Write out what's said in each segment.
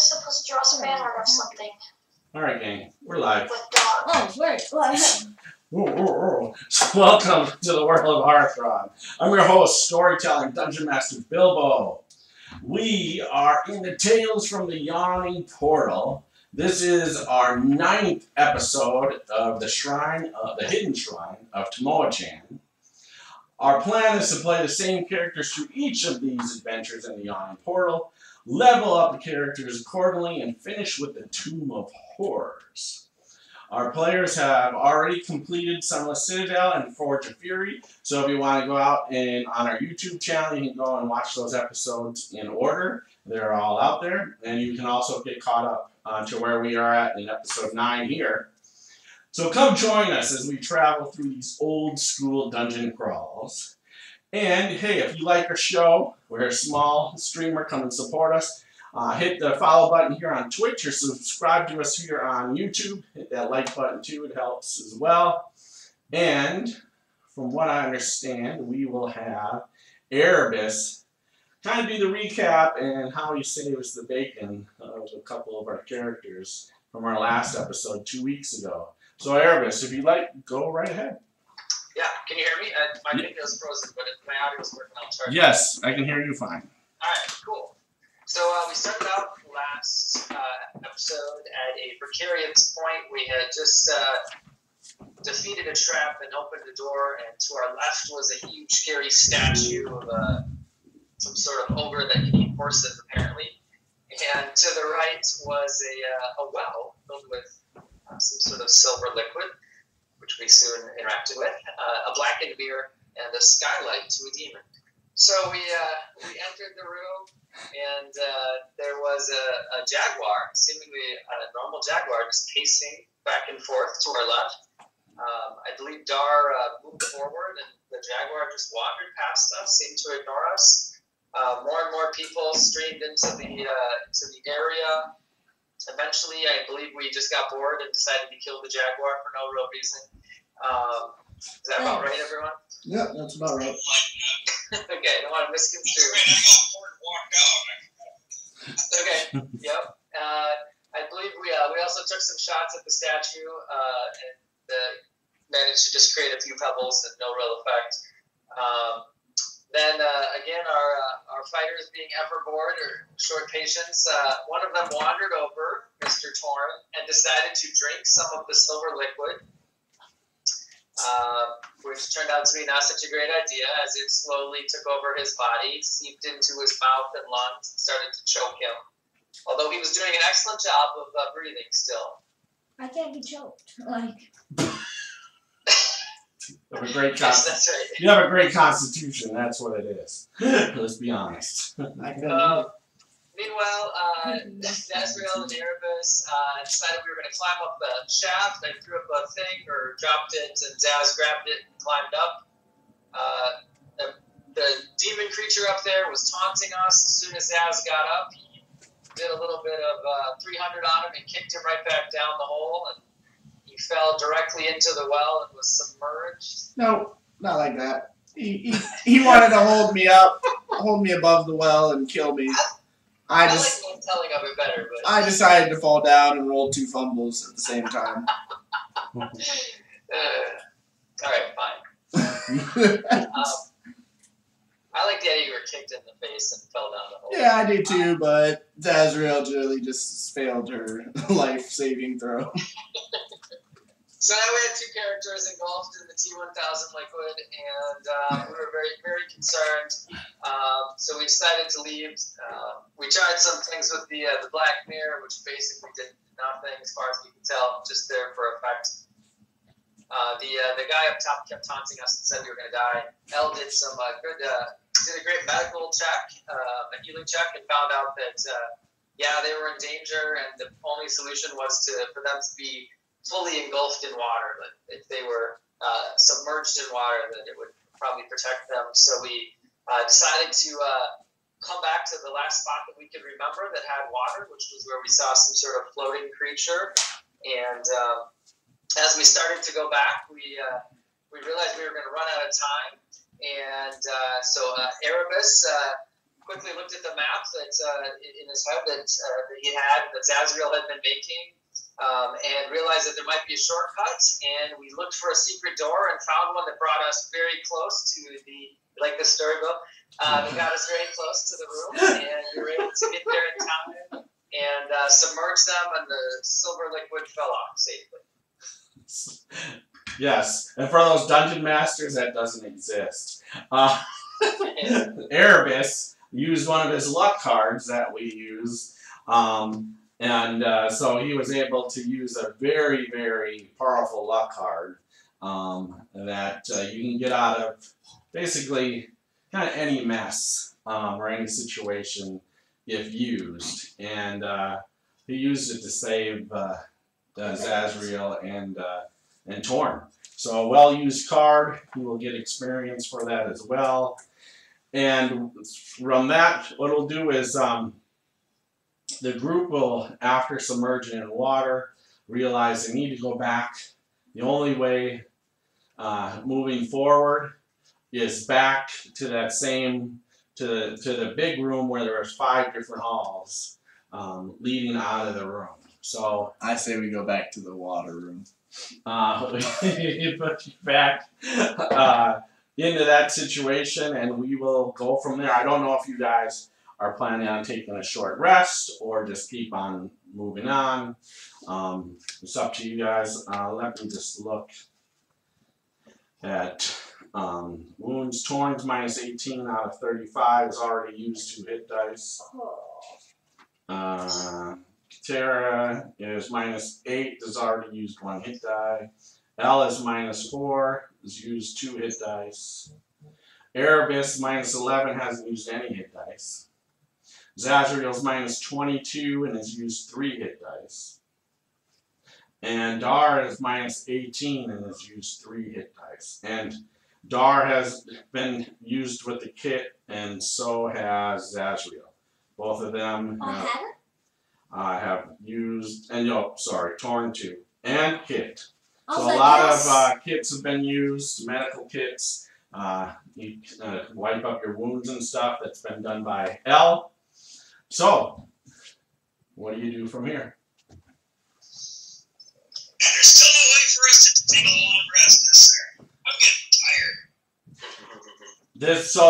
supposed to draw some fan art of something. Alright, gang. We're live. With dog. Oh, wait. Welcome to the world of Hearthron. I'm your host, storytelling Dungeon Master Bilbo. We are in the Tales from the Yawning Portal. This is our 9th episode of the Hidden Shrine of Tamoachan. Our plan is to play the same characters through each of these adventures in the Yawning Portal, level up the characters accordingly, and finish with the Tomb of Horrors. Our players have already completed Sunless, Citadel and Forge of Fury, so if you want to go out and on our YouTube channel, you can go and watch those episodes in order. They're all out there, and you can also get caught up to where we are at in episode 9 here. So come join us as we travel through these old school dungeon crawls. And hey, if you like our show, we're a small streamer, come and support us. Hit the follow button here on Twitch or subscribe to us here on YouTube. Hit that like button too, it helps as well. And from what I understand, we will have Erebus kind of do the recap and how he saves the bacon of a couple of our characters from our last episode 2 weeks ago. So Erebus, if you'd like, go right ahead. Yeah, can you hear me? My video is frozen, but if my audio is working, I'll try. Yes, I can hear you fine. Alright, cool. So we started out last episode at a precarious point. We had just defeated a trap and opened the door, and to our left was a huge, scary statue of some sort of ogre that can eat horses, apparently. And to the right was a well filled with some sort of silver liquid, which we soon interacted with, a blackened mirror, and a skylight to a demon. So we entered the room, and there was a jaguar, seemingly a normal jaguar, just pacing back and forth to our left. I believe Dar moved forward, and the jaguar just wandered past us, seemed to ignore us. More and more people streamed into the area. Eventually, I believe we just got bored and decided to kill the jaguar for no real reason. Is that about right, everyone? Yeah, that's about right. Okay, I don't want to misconstrue. I got bored and walked out. Okay, yep. I believe we also took some shots at the statue and managed to just create a few pebbles and no real effect. Then again, our fighters being ever bored or short patience, one of them wandered over, Mr. Torn, and decided to drink some of the silver liquid, which turned out to be not such a great idea, as it slowly took over his body, seeped into his mouth and lungs, and started to choke him. Although he was doing an excellent job of breathing still. I can't be choked. Like. You have a great Yes, that's right. You have a great constitution. That's what it is. Let's be honest. Meanwhile, Nazriel and Erebus decided we were going to climb up the shaft. I threw up a thing or dropped it, and Zaz grabbed it and climbed up. The demon creature up there was taunting us. As soon as Zaz got up, he did a little bit of 300 on him and kicked him right back down the hole, and he fell directly into the well and was submerged. No, not like that. He wanted to hold me up, hold me above the well, and kill me. I like the telling of it better, but I decided to fall down and roll 2 fumbles at the same time. all right, fine. I like the idea you were kicked in the face and fell down the hole. Yeah, I do too, but Zazriel really just failed her life-saving throw. So now we had 2 characters engulfed in the T-1000 liquid, and we were very, very concerned. So we decided to leave. We tried some things with the black mirror, which basically did nothing as far as we could tell, just there for effect. The guy up top kept taunting us and said we were going to die. Elle did some did a great medical check, a healing check, and found out that they were in danger, and the only solution was for them to be fully engulfed in water. But if they were submerged in water, then it would probably protect them. So we decided to come back to the last spot that we could remember that had water, which was where we saw some sort of floating creature. And as we started to go back, we realized we were going to run out of time. And so Erebus quickly looked at the map that in his head that that Zazriel had been making, and realized that there might be a shortcut. And we looked for a secret door and found one that brought us very close to like this story, Bill. It got us very close to the room, and we were able to get there in time and submerge them, and the silver liquid fell off safely. Yes, and for those dungeon masters, that doesn't exist. Erebus used one of his luck cards that we use, so he was able to use a very, very powerful luck card that you can get out of basically kind of any mess or any situation if used. And he used it to save Zazriel and Torn. So a well-used card. He will get experience for that as well. And from that, what it'll do is the group will, after submerging in water, realize they need to go back. The only way moving forward is back to that same, to the big room where there was 5 different halls leading out of the room. So I say we go back to the water room. Put you back into that situation, and we will go from there. I don't know if you guys are planning on taking a short rest or just keep on moving on. It's up to you guys. Let me just look at wounds. Torns minus 18 out of 35 is already used 2 hit dice. Terra is minus 8, is already used 1 hit die. L is minus 4, is used 2 hit dice. Erebus minus 11 hasn't used any hit dice. Zazriel's minus 22 and has used 3 hit dice. And Dar is minus 18 and has used 3 hit dice. And Dar has been used with the kit, and so has Zazriel. Both of them have used, and Torn too, and kit. So a lot of kits have been used, medical kits. You wipe up your wounds and stuff. That's been done by L. So, what do you do from here? And there's still no way for us to take a long rest, is there? I'm getting tired. So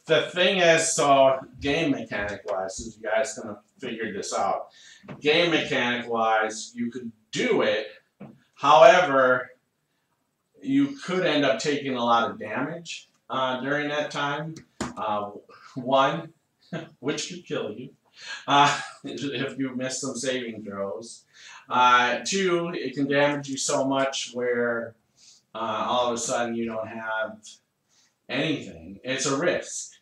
the thing is, game mechanic wise, so you guys gonna figure this out. Game mechanic wise, you could do it. However, you could end up taking a lot of damage during that time. One, which could kill you if you miss some saving throws. 2, it can damage you so much where all of a sudden you don't have anything. It's a risk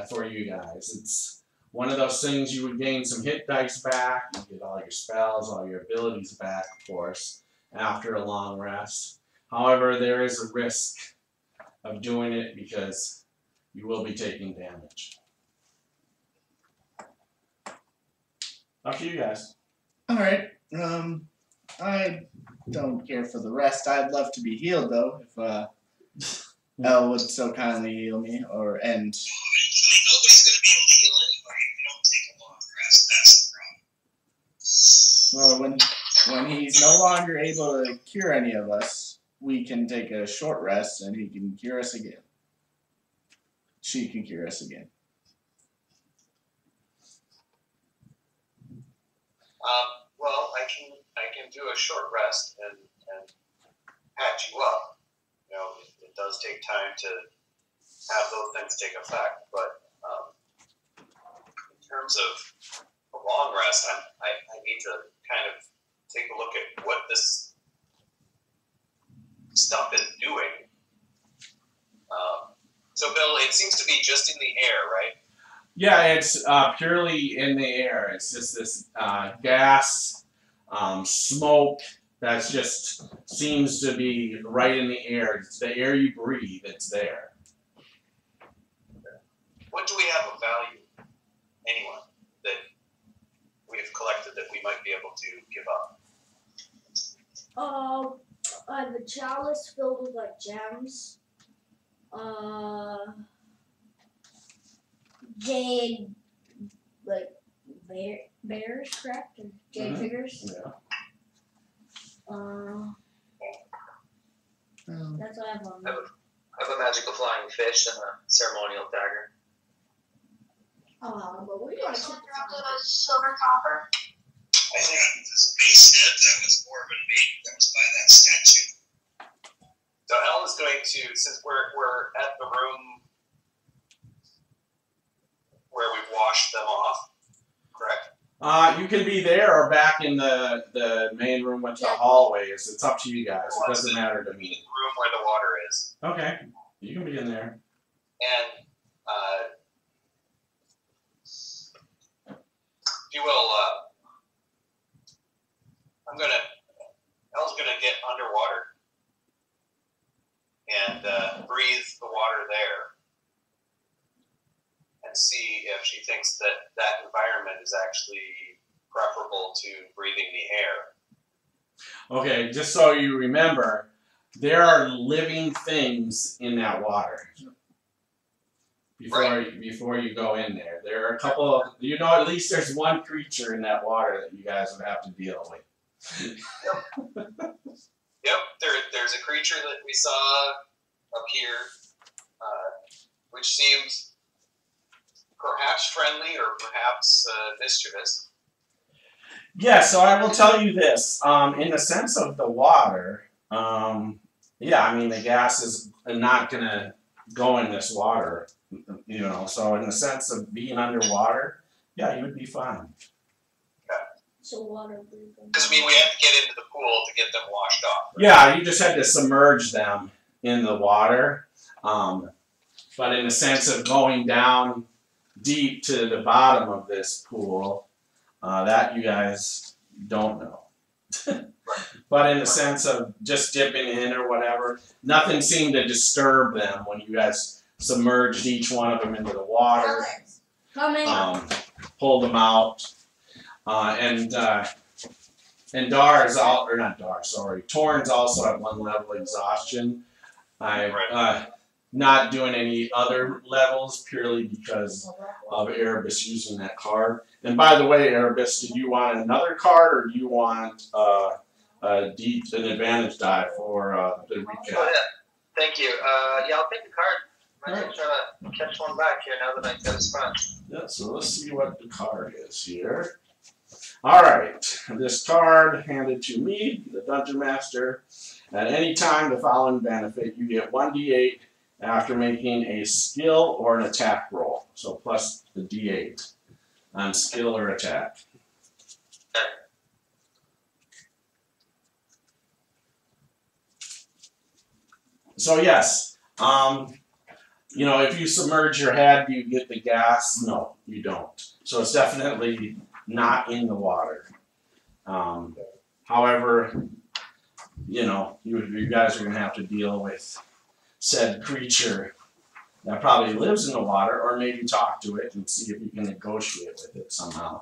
for you guys. It's one of those things you would gain some hit dice back, you get all your spells, all your abilities back, of course, after a long rest. However, there is a risk of doing it because you will be taking damage. Up to you guys. Alright. I don't care for the rest. I'd love to be healed though, if Elle would so kindly heal me, and Nobody's going to be able to heal anybody if you don't take a long rest. That's the problem. well, when he's no longer able to cure any of us, we can take a short rest and he can cure us again. She can cure us again. Well, I can do a short rest and patch you up. You know, it does take time to have those things take effect, but in terms of a long rest, I need to kind of take a look at what this stuff is doing. So, Bill, it seems to be just in the air, right? Yeah, it's purely in the air. It's just this gas, smoke that just seems to be right in the air. It's the air you breathe. It's there. What do we have of value, anyone, that we have collected that we might be able to give up? The chalice filled with jade, like bears, correct? And jade Mhm. figures. Yeah. That's what I have on. I have a magical flying fish and a ceremonial dagger. But we You want also to drafted a silver copper. I think this base head that was Orban made, that was by that statue. So Elle is going to, since we're at the room where we've washed them off, correct? You can be there or back in the main room with the hallways. It's up to you guys. It doesn't matter to The me. room where the water is. Okay, you can be in there. And if you will, Elle's gonna get underwater and breathe the water there and see if she thinks that environment is actually preferable to breathing the air. Okay, just so you remember, there are living things in that water. Before you go in there, there are a couple of, at least there's one creature in that water that you guys would have to deal with. Yep, there's a creature that we saw up here, which seemed perhaps friendly or perhaps mischievous. Yeah, so I will tell you this. In the sense of the water, the gas is not going to go in this water, so in the sense of being underwater, yeah, you would be fine. So water breathing. Because, we have to get into the pool to get them washed off. Right? Yeah, you just had to submerge them in the water. But in the sense of going down deep to the bottom of this pool, that you guys don't know. But in the sense of just dipping in or whatever, nothing seemed to disturb them when you guys submerged each one of them into the water, pulled them out, and Torn's also at one level exhaustion. Not doing any other levels purely because of Erebus using that card. And by the way, Erebus, did you want another card or do you want an advantage die for the recap? Oh, yeah. Thank you. I'll take the card. Might try to catch one back here now that I got a sponge. Yeah, so let's see what the card is here. Alright, this card handed to me, the Dungeon Master. At any time, the following benefit, you get 1d8 after making a skill or an attack roll. So plus the d8 on skill or attack. So yes, if you submerge your head, do you get the gas? No, you don't. So it's definitely not in the water. However, you guys are going to have to deal with said creature that probably lives in the water, or maybe talk to it and see if you can negotiate with it somehow.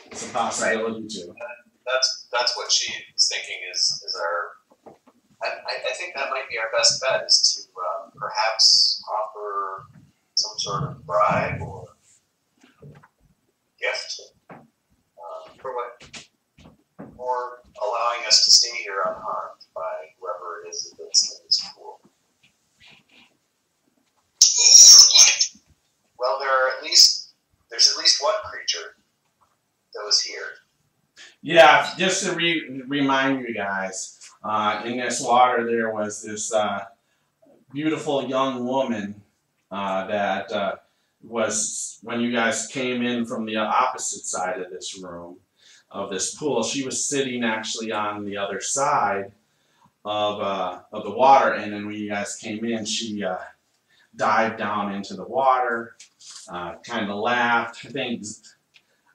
It's a possibility too. That's what she is thinking is our. I think that might be our best bet is to perhaps offer some sort of bribe or gift for what, or allowing us to stay here unharmed by whoever it is that's in this pool. Well, there's at least one creature that was here. Yeah, just to remind you guys, in this water there was this beautiful young woman that was, when you guys came in from the opposite side of this room, of this pool, she was sitting actually on the other side of the water, and then when you guys came in, she dived down into the water, kind of laughed. I think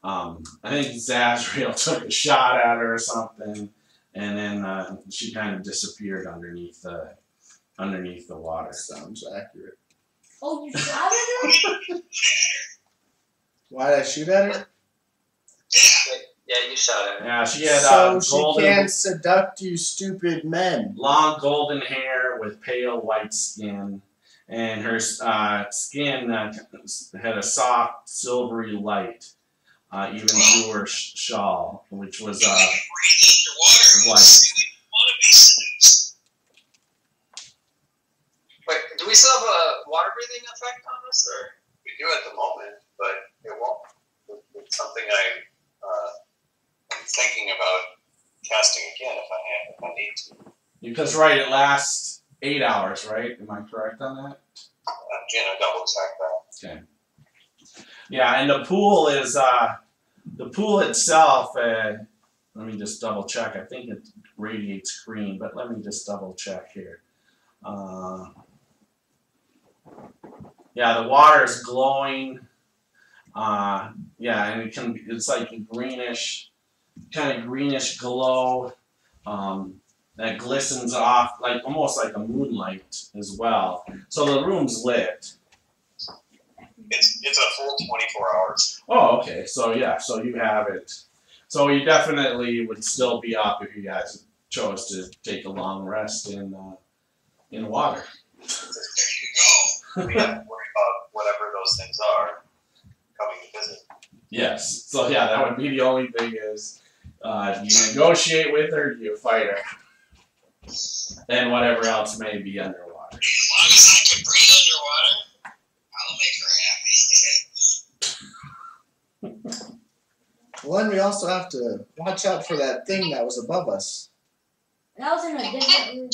Zazriel took a shot at her or something, and then she kind of disappeared underneath the water. Sounds accurate. Oh, you shot at her? Why did I shoot at her? Yeah, you shot at her. Yeah, she had So she golden, can't seduct you stupid men. long golden hair with pale white skin, and her skin had a soft silvery light, even through her shawl, which was Breathe underwater. white. See, we want to be seduced. Wait, do we still have a water breathing effect on us, or? We do at the moment, but it won't. It's something I'm thinking about casting again if I need to. Because it lasts 8 hours, right? Am I correct on that? Jen, I double check that. Okay. Yeah, and the pool is the pool itself. Let me just double check. I think it radiates green, but let me just double check here. Yeah, the water is glowing. Yeah, and it's like a greenish, kind of greenish glow that glistens off, like almost like a moonlight as well. So the room's lit. It's a full 24 hours. Oh, okay. So yeah, so you have it. So you definitely would still be up if you guys chose to take a long rest in water. There you go. We have to worry about whatever those things are coming to visit. Yes. So yeah, that would be the only thing is you negotiate with her, you fight her, and whatever else may be underwater. As long as I can breathe underwater, I'll make her happy. Well, and we also have to watch out for that thing that was above us. That was in a different room.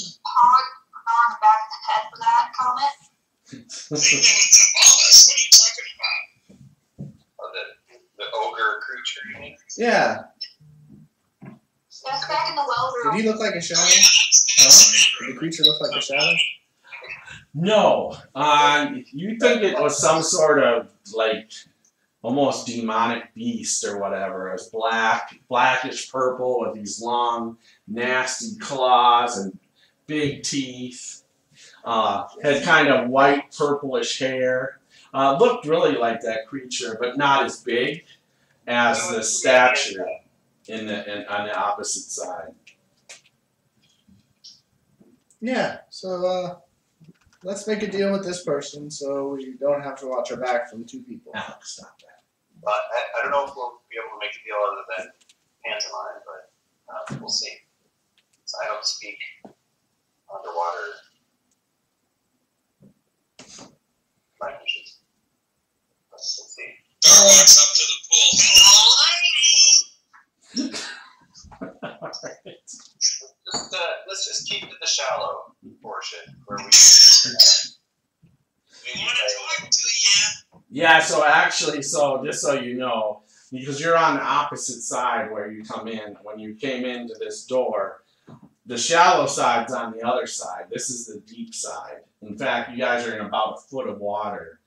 On the back of the head for that comment. Thing that was above us. What are you talking about? Oh, the ogre creature, you mean? Yeah. That's back in the well Did room. he look like a shadow? Did the creature look like a shadow? No. You think it was some sort of like almost demonic beast or whatever. It was blackish purple with these long, nasty claws and big teeth. Had kind of white, purplish hair. Looked really like that creature, but not as big as the statue on the opposite side. Yeah, so let's make a deal with this person so we don't have to watch our back from two people. Alex, stop that. I don't know if we'll be able to make a deal other than pantomime, but we'll see. So I don't speak underwater languages. Let's see. Dar walks up to the pool. Hello, lady. Let's just keep to the shallow portion where we. We want to talk to you. Yeah, so actually, just so you know, because you're on the opposite side where you come in, when you came into this door, the shallow side's on the other side. This is the deep side. In fact, you guys are in about a foot of water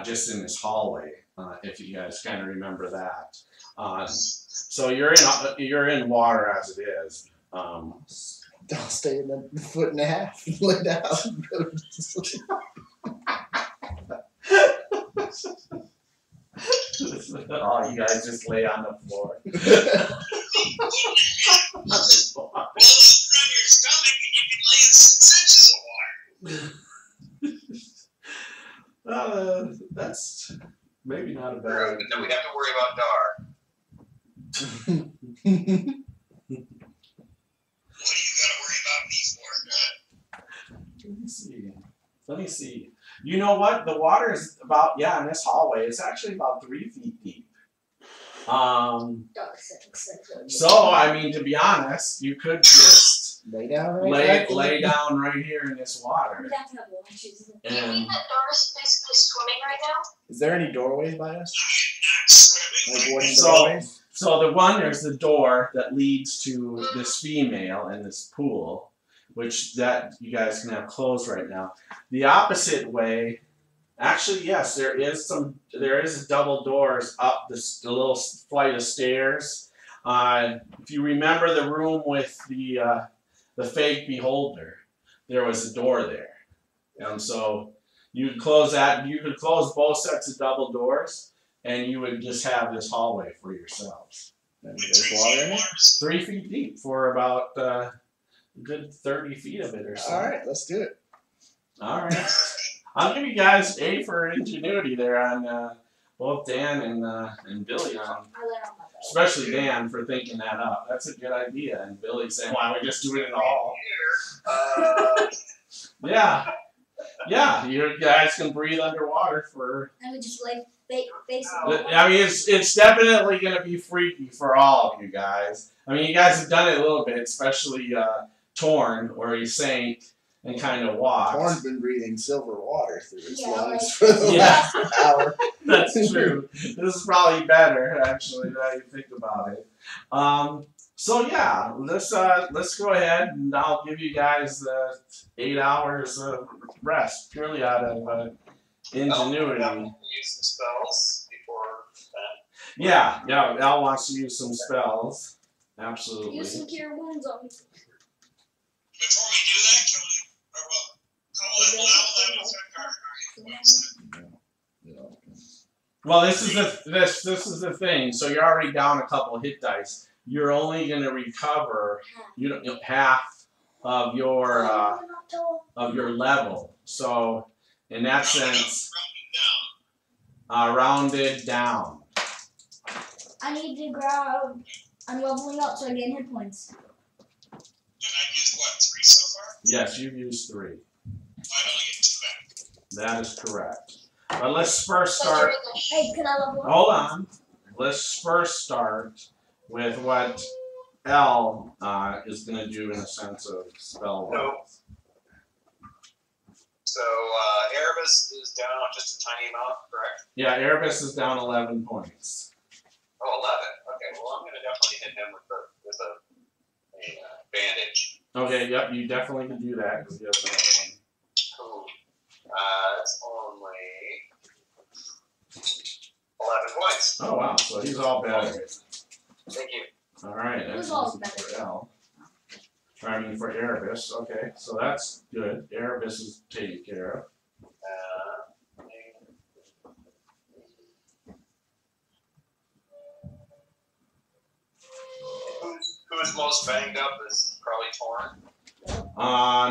just in this hallway, if you guys kind of remember that. So you're in water as it is. I'll stay in the foot and a half and lay down. Oh, you guys just lay on the floor. Roll over on your stomach and you can lay in 6 inches of water. That's maybe not a But bad then we have to worry about Dar. What do you got to worry about me for? Let me see. You know what? The water is about, in this hallway, it's actually about 3 feet deep. So, I mean, to be honest, you could just lay down right lay down right here in this water. We'd have to have watches. Do you mean that Doris is basically swimming right now? Is there any doorways by us? Not swimming. Like wooden So- doorways? So there's the door that leads to this female and this pool, which that you guys can have closed right now. The opposite way, actually, yes, there is double doors up the little flight of stairs. If you remember the room with the fake beholder, there was a door there, and so you could close that. You could close both sets of double doors. And you would just have this hallway for yourselves. And there's water in it? 3 feet deep for about a good 30 feet of it or so. Alright, let's do it. All right. I'll give you guys A for ingenuity there on both Dan and Billy on. I let on my belt. Especially Dan for thinking that up. That's a good idea. And Billy saying, "Why don't we just do it in the hall?" Yeah, yeah. You guys can breathe underwater for. And we just lay face. I mean, it's definitely going to be freaky for all of you guys. I mean, you guys have done it a little bit, especially Torn, where he sank and kind of walked. Torn's been breathing silver water through his Yeah, lungs like- for the last hour. That's true. This is probably better, actually, now you think about it. So yeah, let's go ahead and I'll give you guys 8 hours of rest, purely out of ingenuity. Use some spells before that. Yeah, Al wants to use some spells. Absolutely. Use some cure wounds on me. Before we do that, can we, or well, how will that affect our points? Well, this is the thing. So you're already down a couple of hit dice. You're only going to recover half of your level. So in that sense, rounded down. I need to grab. I'm leveling up so I gain hit points. And I've used what, 3 so far? Yes, you've used 3. I only get 2 back. That is correct. But let's first start. Hey, can I level up? Hold on. Let's first start with what L is going to do in a sense of spell work. So Erebus is down just a tiny amount, correct? Yeah, Erebus is down 11 points. Oh, 11. Okay, well I'm gonna definitely hit him with a bandage. Okay, yep, you definitely can do that because he has another one. Cool. It's only 11 points. Oh wow, so he's all better. Thank you. All right, that's Who's all easy better? for L. I mean for Erebus. Okay, so that's good. Erebus is taken care of. Who's most banged up is probably Torn.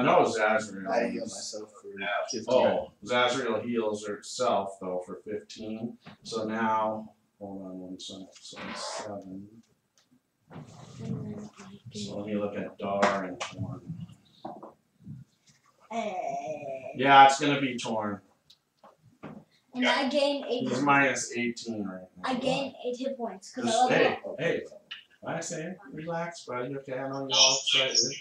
No, Zazriel. I heal myself for 15. Oh, Zazriel heals herself though for 15. So now, hold on one second. So 7. So let me look at Dar and Torn. Yeah, it's gonna be Torn. And I gain 8. He's minus 18 right now. I gain 8 hit points because I Just, level hey, up. hey, I say, relax, buddy. Okay, I know you're all excited.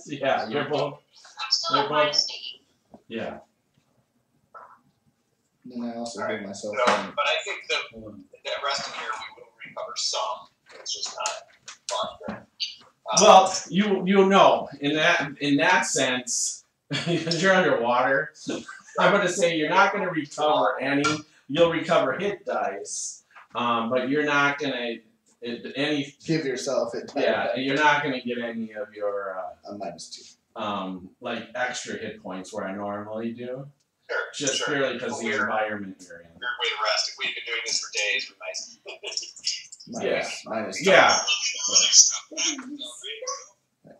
Yeah, you're both. I'm still They're at both- -8. Yeah. Then I also Alright, heal myself. So, from- but I think that rest in here we will recover some. It's just not fun. Well, you know, in that sense, because you're underwater, I'm gonna say you're not gonna recover any. You'll recover hit dice, but you're not gonna any. Give yourself it. Yeah, you're not gonna get any of your I'm -2. like extra hit points where I normally do. Sure, Just sure. purely because of the Weird environment you're in. way to rest. If we've been doing this for days, we might. Yeah. -2. Yeah.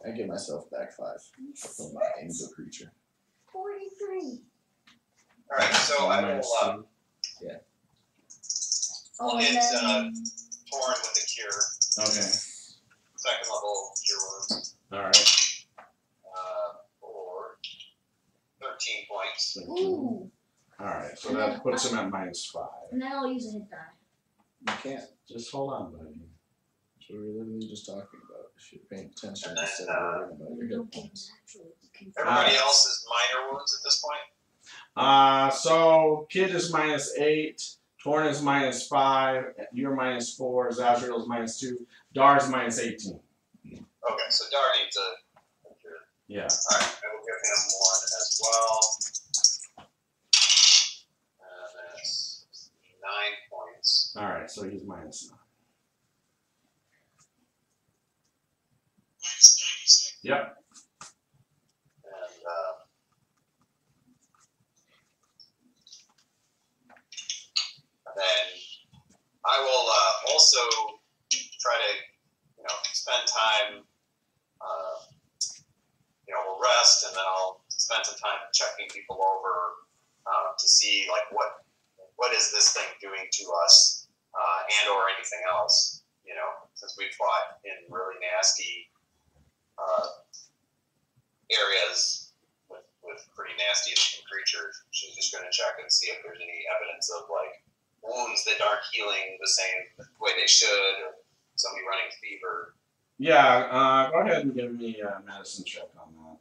I give myself back 5 from my angel creature. 43. All right, so I will Oh, hit and then Torn with the cure. Okay. Second level cure wounds. All right. For 13 points. ooh, All right. So that puts him at -5. and then I'll use a hit die. You can't. Just hold on, buddy. That's what we're literally just talking about. If you're paying attention And then, instead of worrying about your Don't hit get points. naturally confused. Everybody else is minor wounds at this point. So Kid is -8, Torn is -5, you're -4, Zazriel is -2, Dar is -18. Okay, so Dar needs a cure. Yeah. Alright, I will give him one as well. And that's 9 points. All right. So he's -9. -9, Yep. And then I will also try to, spend time, we'll rest, and then I'll spend spend some time checking people over to see like what is this thing doing to us, and or anything else. You know, since we fought in really nasty areas with pretty nasty looking creatures, she's just going to check and see if there's any evidence of like wounds that aren't healing the same way they should, or somebody running fever. Yeah, go ahead and give me a medicine check on that.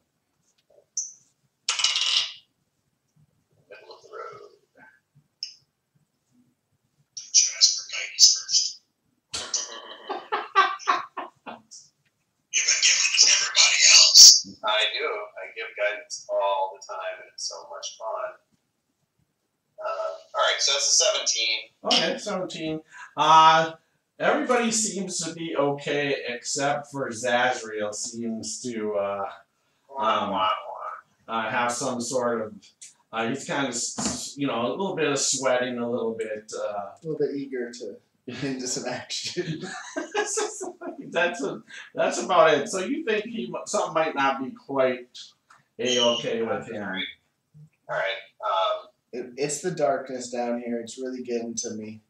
Middle of the road. Should ask for guidance first. You've been giving it to everybody else. I do. I give guidance all the time, and it's so much fun. All right, so that's a 17. Okay, 17. Everybody seems to be okay except for Zazriel seems to have some sort of he's kind of a little bit of sweating, a little bit eager to get into some action. that's about it. So you think something might not be quite a-okay with him. All right. It's the darkness down here. It's really getting to me.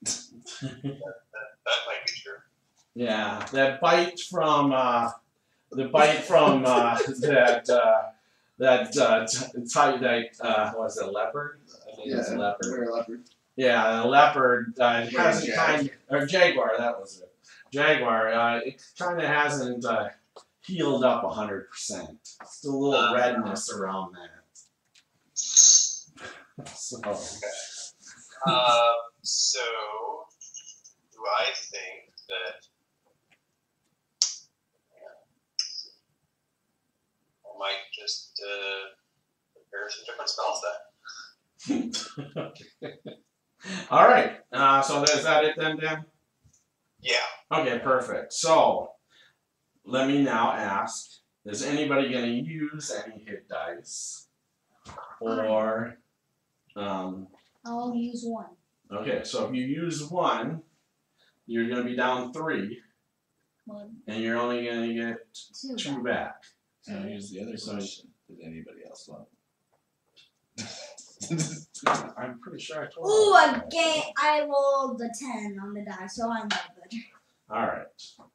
That might be true. Yeah, that bite from that was it, leopard? I think it's a leopard. We're a leopard. Yeah, a leopard hasn't or jaguar. That was it. Jaguar. It kind of hasn't healed up 100%. Still a little redness around that. So. So, do I think that I might just prepare some different spells then? Okay. All right. So is that it then, Dan? Yeah. Okay, perfect. So let me now ask: is anybody going to use any hit dice, or I'll use one. Okay, so if you use one, you're going to be down 3, and you're only going to get 2 back. So here's the other question: does anybody else want? I'm pretty sure I told Ooh, you. I rolled the 10 on the die, so I'm not good. All right,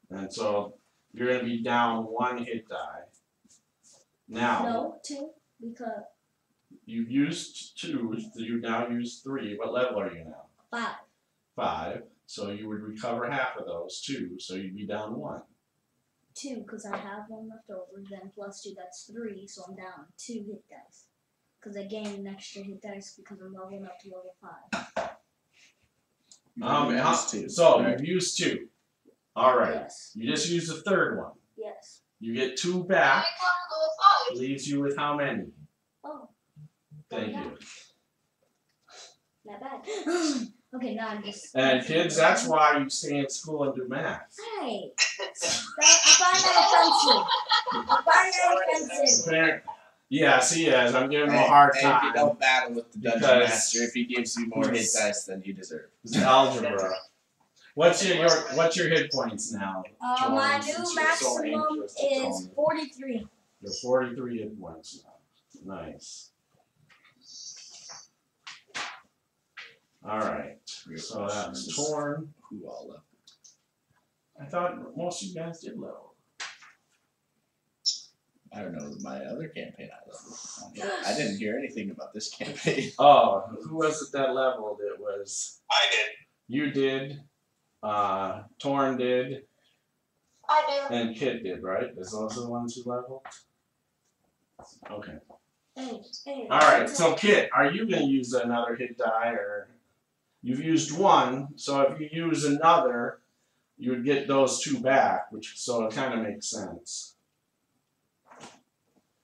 and so you're going to be down 1 hit die. Now. No, 2, because. You've used 2, so you now use 3. What level are you now? 5. 5. So you would recover half of those 2, so you'd be down 1. 2, because I have 1 left over. Then plus 2, that's 3, so I'm down 2 hit dice. Because I gained an extra hit dice because I'm leveling up to level 5. So you've used 2. All right. Yes. You just used the 3rd one. Yes. You get 2 back. I got Leaves you with how many? Oh. Thank you. Not bad. Okay, now I'm just. And kids, that's why you stay in school and do math. Hey. I find that offensive. Yes, he is. I'm giving him a hard And time. if you don't battle with the dungeon Because master, if he gives you more hit dice than you deserve. It's algebra. What's your hit points now? My Torrance, new since you're so maximum anxious to tell is me? 43. You're 43 hit points now. Nice. All right. So that's torn. Who all left? I thought most of you guys did level. I don't know. My other campaign I leveled. I didn't hear anything about this campaign. Oh, who was it that leveled? It was I did. you did, Torn did, I do. and Kit did, right? Is those the ones who leveled? Okay. Hey. All right. So Kit, are you going to use another hit die, or you've used 1? So if you use another, you would get those 2 back, so it kind of makes sense.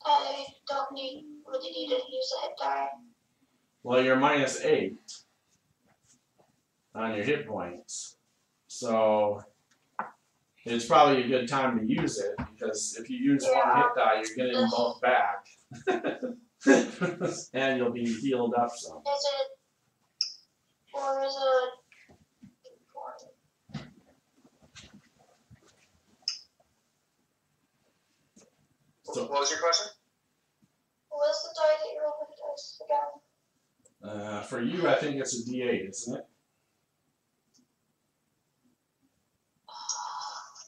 I don't really need to use a hit die. Well, you're -8 on your hit points, so it's probably a good time to use it, because if you use 1 hit die, you're getting them both back, and you'll be healed up some. Is it? Or is it? So- What was your question? For you, I think it's a D8, isn't it?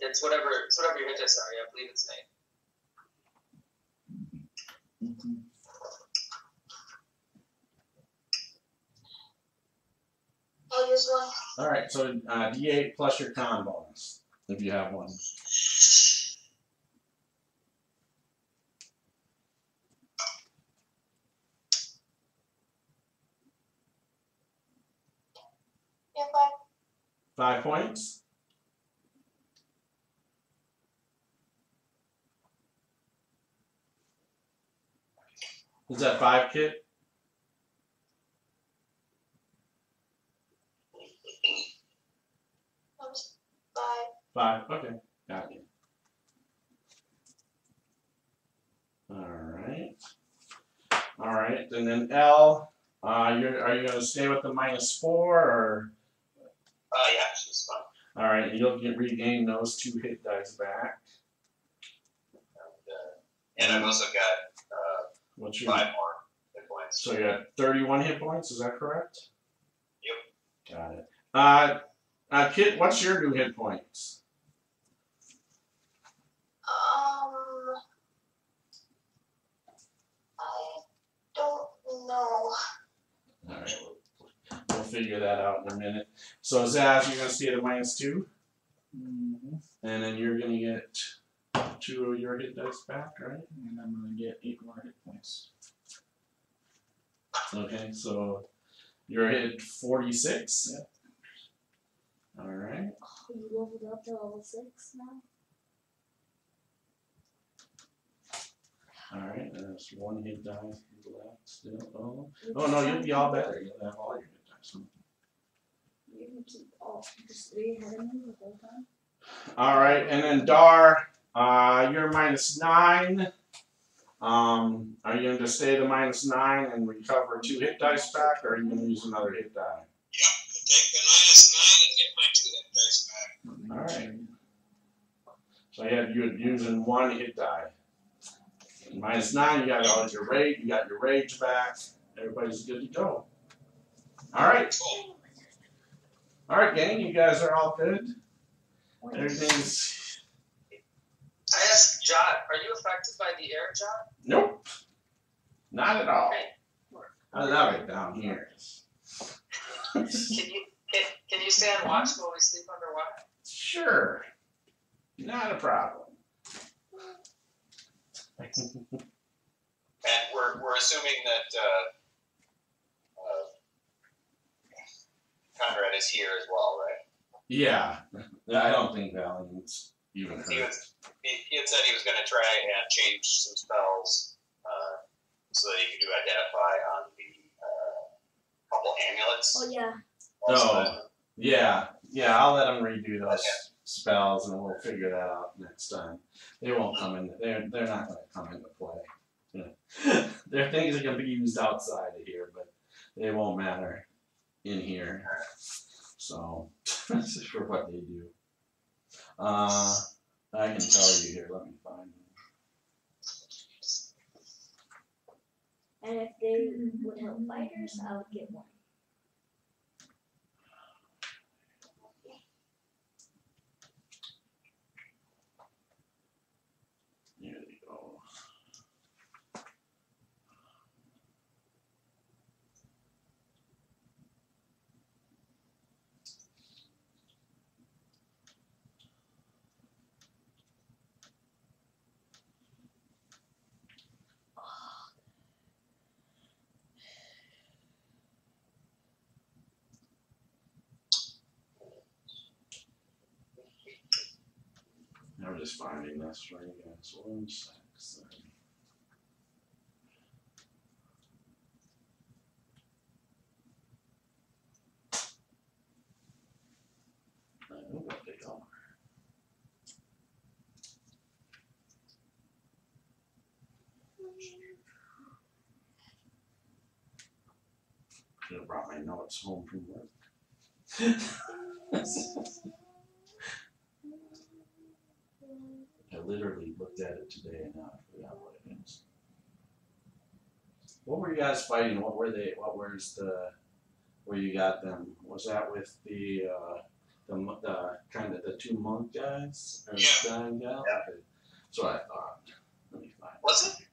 It's whatever your hit dice are. Yeah, I believe it's an 8. Mhm. I'll use one. All right, so D8 plus your con bonus, if you have one. Yeah, 5. 5 points. Is that 5, Kit? That was 5. 5. Okay, got you. All right, and then L. Are you going to stay with the -4 or? Yeah, she's fine. All right, you'll regain those 2 hit dice back. And I've also got What's your? 5 more hit points. So you got 31 hit points. Is that correct? Yep. Got it. Kit, what's your new hit points? I don't know. All right, we'll figure that out in a minute. So Zaz, you're gonna stay at a -2, Mhm. and then you're gonna get 2 of your hit dice back, right? And I'm gonna get 8 more hit points. Okay, so you're hit 46. Yep. All right. Oh, you leveled up to level 6 now? All right. There's 1 hit die left still. Oh no, you'll be all better. You'll have all your hit dice. You're gonna keep all just 3 ahead of me the whole time? All right, and then Dar, you're -9. Are you going to stay the -9 and recover 2 hit dice back, or are you going to use another hit die? Yep, take the -9 and get my 2 hit dice back. All right. So you're using 1 hit die. -9, you got all your rage. You got your rage back. Everybody's good to go. All right. Cool. All right, gang. You guys are all good. Everything's. I asked John, are you affected by the air, John? Nope. Not at all. Okay. I love it down here. Can you stay on watch while we sleep underwater? Sure. Not a problem. And we're assuming that Conrad is here as well, right? Yeah. I don't think Valiant's even He hurt. had said he was going to try and change some spells so that he could do identify on the couple amulets. Oh, yeah. Oh. Yeah. I'll let them redo those spells, and we'll figure that out next time. They won't come in. They're not going to come into play. Yeah. They're things that can be used outside of here, but they won't matter in here. So this is for what they do. I can tell you here. Let me find them. And if they would help fighters, I would get 1. There we go. I'm just finding this for you guys. 1 sec. I know what they are. Should have brought my notes home from work. I literally looked at it today and now I forgot what it is. What were you guys fighting? What were they? What was the? Where you got them? Was that with the kind of the two monk guys? Or Yeah. guy and gal? Yeah. Okay. That's what I thought. Let me find. Was it?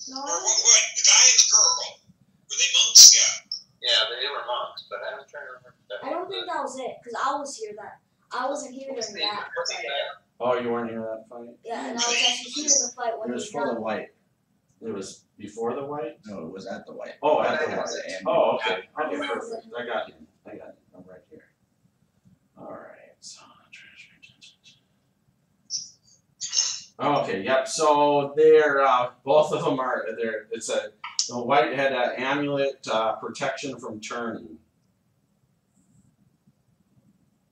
No, Or what? The guy and the girl. Were they monks? Yeah. Yeah, they were monks, but I'm trying to remember. I don't think that was it, because I was here then. I wasn't here during that fight. Oh, you weren't here that fight? Yeah, and I was actually here in the fight It when was he for the done. white. It was before the white? No, it was at the white. Oh, at the Yeah. white. And Oh, okay. Okay, Yeah. perfect. I got him. I'm right here. All right. So, okay. Yep. So they're both of them are there. It's a the white had an amulet protection from turning.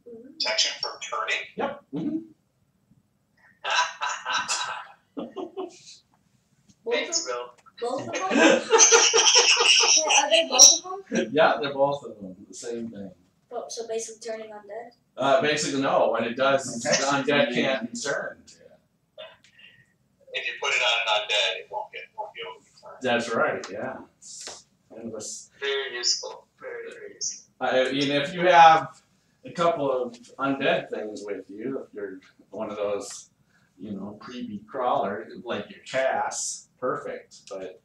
Protection from turning? Yep. Mm-hmm. Thanks, Will. Both of them? Yeah, are they both of them? Yeah, they're both of them. The same thing. Oh, so basically turning undead? Basically, no. When it does, the undead can't be turned. If you put it on an undead, it won't be able to be turned. That's right. Yeah. And was, Very useful. Very, very useful. if you have a couple of undead things with you, if you're one of those, creepy crawler like your Cass, perfect. But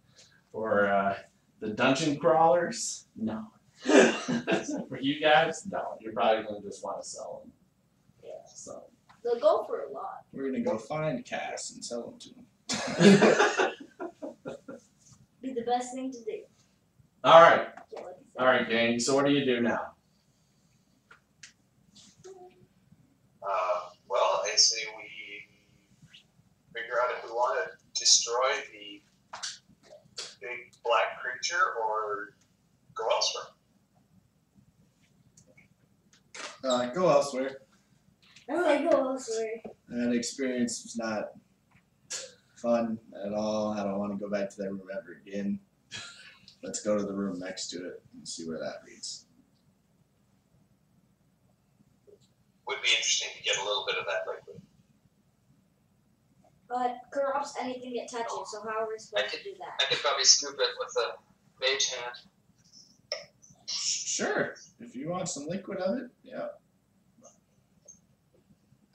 for the dungeon crawlers, no. For you guys, no. You're probably gonna just want to sell them. Yeah. So. They'll go for a lot. We're gonna go find Cass and sell them to him. Be the best thing to do. All right. Yeah, like I said. All right, gang. So what do you do now? Well, I say we figure out if we want to destroy the big black creature or go elsewhere. Go elsewhere. I'm gonna go elsewhere. That experience was not fun at all. I don't want to go back to that room ever again. Let's go to the room next to it and see where that leads. Would be interesting to get a little bit of that liquid. But corrupts anything it touches, so how are we supposed to do that? I could probably scoop it with a mage hand. Sure, if you want some liquid of it, yeah.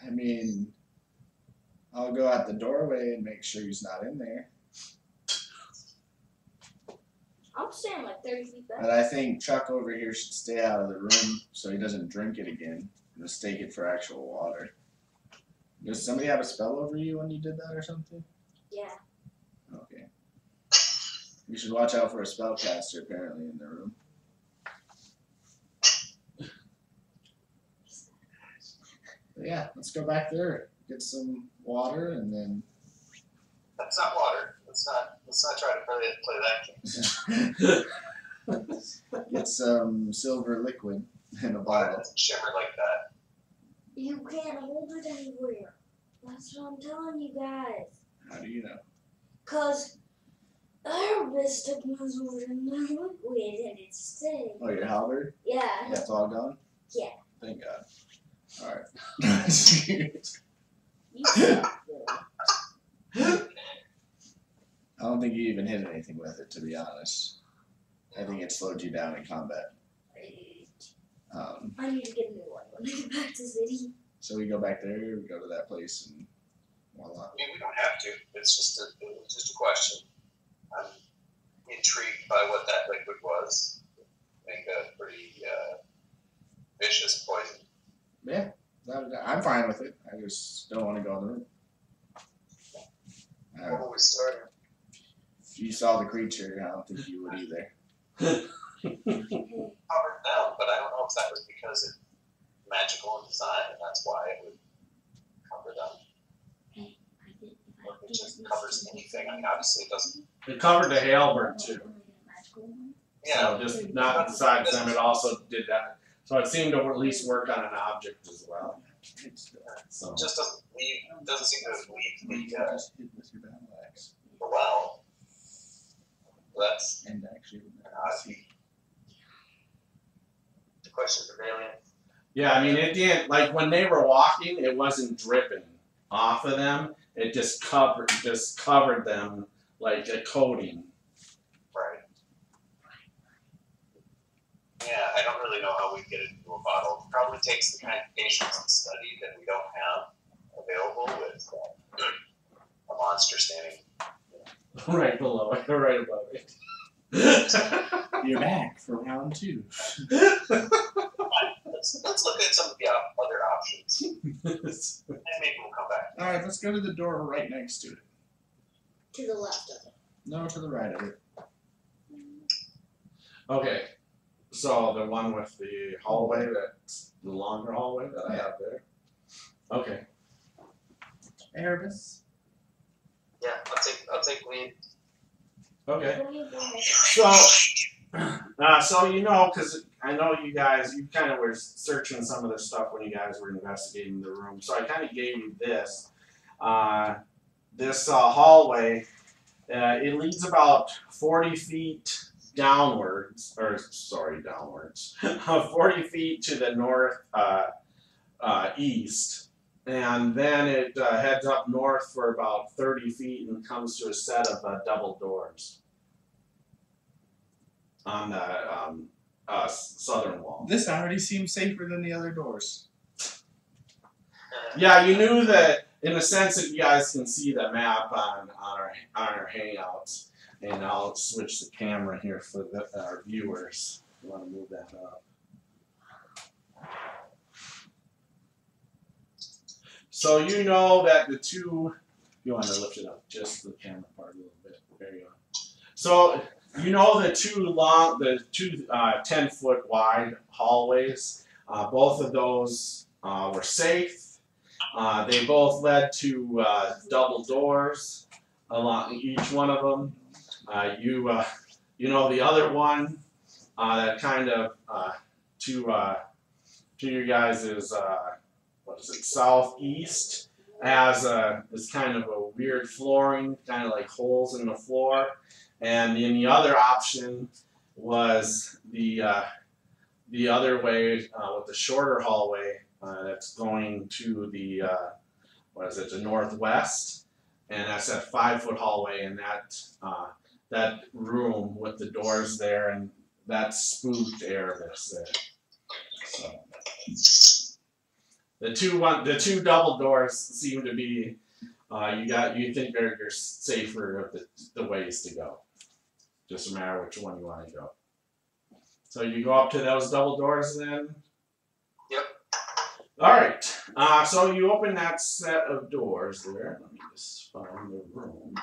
I mean, I'll go out the doorway and make sure he's not in there. I'm staying like 30 feet back. But I think Chuck over here should stay out of the room so he doesn't drink it again. Mistake it for actual water. Does somebody have a spell over you when you did that or something? Yeah. Okay. You should watch out for a spellcaster apparently in the room. But yeah, let's go back there, get some water, and then That's not water. Let's not try to play that game. get some silver liquid in a Water bottle. doesn't shimmer like that. You can't hold it anywhere. That's what I'm telling you guys. How do you know? Cause Erebus took my sword and the liquid and it's staying. Oh, your halberd? Yeah. That's all gone? Yeah. Thank God. Alright. You suck, Bill. I don't think you even hit anything with it, to be honest. I think it slowed you down in combat. I need to get a new one when I get back to city. So we go back there, we go to that place, and voila. I mean, we don't have to. It's just a question. I'm intrigued by what that liquid was. I think a pretty vicious poison. Yeah, I'm fine with it. I just don't want to go in the room. What will we start? If you saw the creature, I don't think you would either. Covered down, but I don't know if that was because it's magical in design, and that's why it would cover down. Or if it just covers anything. I mean, obviously it doesn't. It covered the Hailburn too. Yeah, So just not besides them, it also did that. So it seemed to at least work on an object as well. So it just doesn't seem to leave You the just hit with your battle axe. well. That's And actually, an oddity. The question for Valiant. yeah, I mean it didn't like when they were walking, it wasn't dripping off of them. It just covered them like a coating. Right. Yeah, I don't really know how we get it into a bottle. It probably takes the kind of patience and study that we don't have available with a monster standing. Right below it, right above it. You're back for round 2. Let's look at some of the other options, and maybe we'll come back. All right, let's go to the door right next to it. To the left of it. No, to the right of it. Okay, so the one with the hallway, that's the longer hallway that I have there. Okay. Erebus. Yeah, I'll take lead. Okay. So, because I know you guys, you kind of were searching some of this stuff when you guys were investigating the room. So I kind of gave you this. This hallway, it leads about 40 feet downwards, 40 feet to the north east. And then it heads up north for about 30 feet and comes to a set of double doors on the southern wall. This already seems safer than the other doors. Yeah, you knew that in the sense that you guys can see the map on our hangouts. And I'll switch the camera here for our viewers. You want to move that up. So you know that the two, you want to lift it up, just the camera part a little bit. There you go. So you know the two 10-foot wide hallways. Both of those were safe. They both led to double doors along each one of them. You know the other one that kind of to you guys is what is it, southeast, has this kind of a weird flooring, kind of like holes in the floor. And then the other option was the other way with the shorter hallway that's going to the the northwest, and that's that 5-foot hallway, and that room with the doors there, and that spooked Erebus there. So the two double doors seem to be you think you're safer of the ways to go. Just a matter which one you want to go. So you go up to those double doors then? Yep. All right. So you open that set of doors there. Let me just find the room.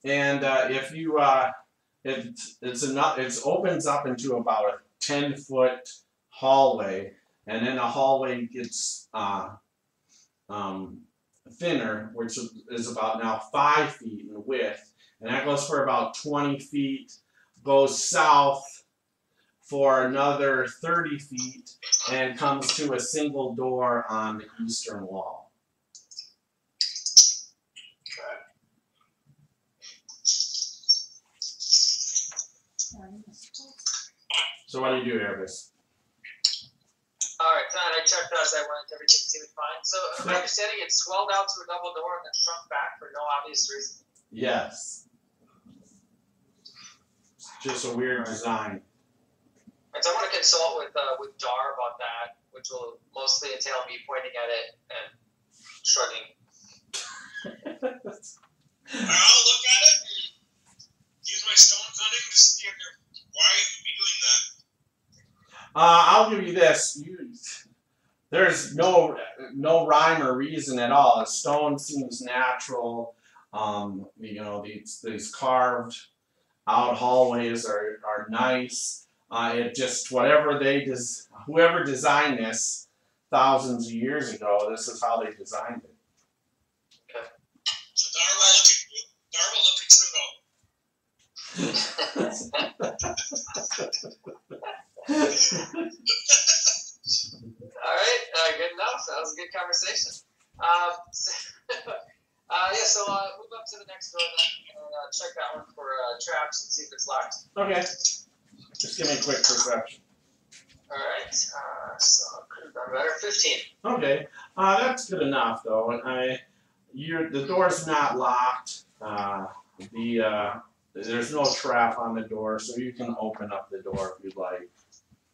If you it opens up into about a 10-foot hallway, and then the hallway gets thinner, which is about now 5 feet in width, and that goes for about 20 feet, goes south for another 30 feet, and comes to a single door on the eastern wall. So what do you do, Erebus? Alright, I checked as I went, everything seemed fine. So, my understanding, it swelled out to a double door and then shrunk back for no obvious reason. Yes. It's just a weird design. And so I want to consult with Darv on that, which will mostly entail me pointing at it and shrugging. I'll look at it and use my stone cunning to see why you would be doing that. I'll give you this. There's no rhyme or reason at all. A stone seems natural. These carved out hallways are nice. It just whoever designed this thousands of years ago, this is how they designed it. Okay. So Dar will look Alright, good enough. That was a good conversation. So move up to the next door then and check that one for traps and see if it's locked. Okay. Just give me a quick perception. Alright, so could have done better. 15. Okay, that's good enough though. And the door's not locked. There's no trap on the door, so you can open up the door if you'd like.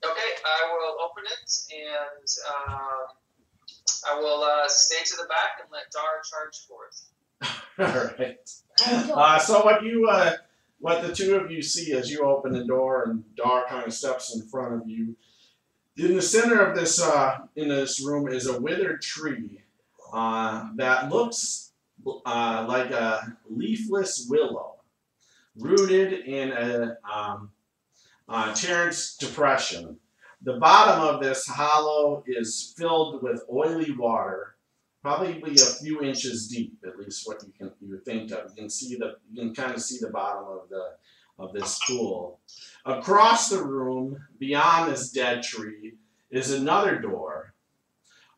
Okay, I will open it, and I will stay to the back and let Dar charge forth. All right. So what the two of you see as you open the door and Dar kind of steps in front of you. In the center of this in this room is a withered tree that looks like a leafless willow, rooted in a Terrence Depression. The bottom of this hollow is filled with oily water, probably a few inches deep, at least what you think of. You can kind of see the bottom of this pool. Across the room, beyond this dead tree, is another door.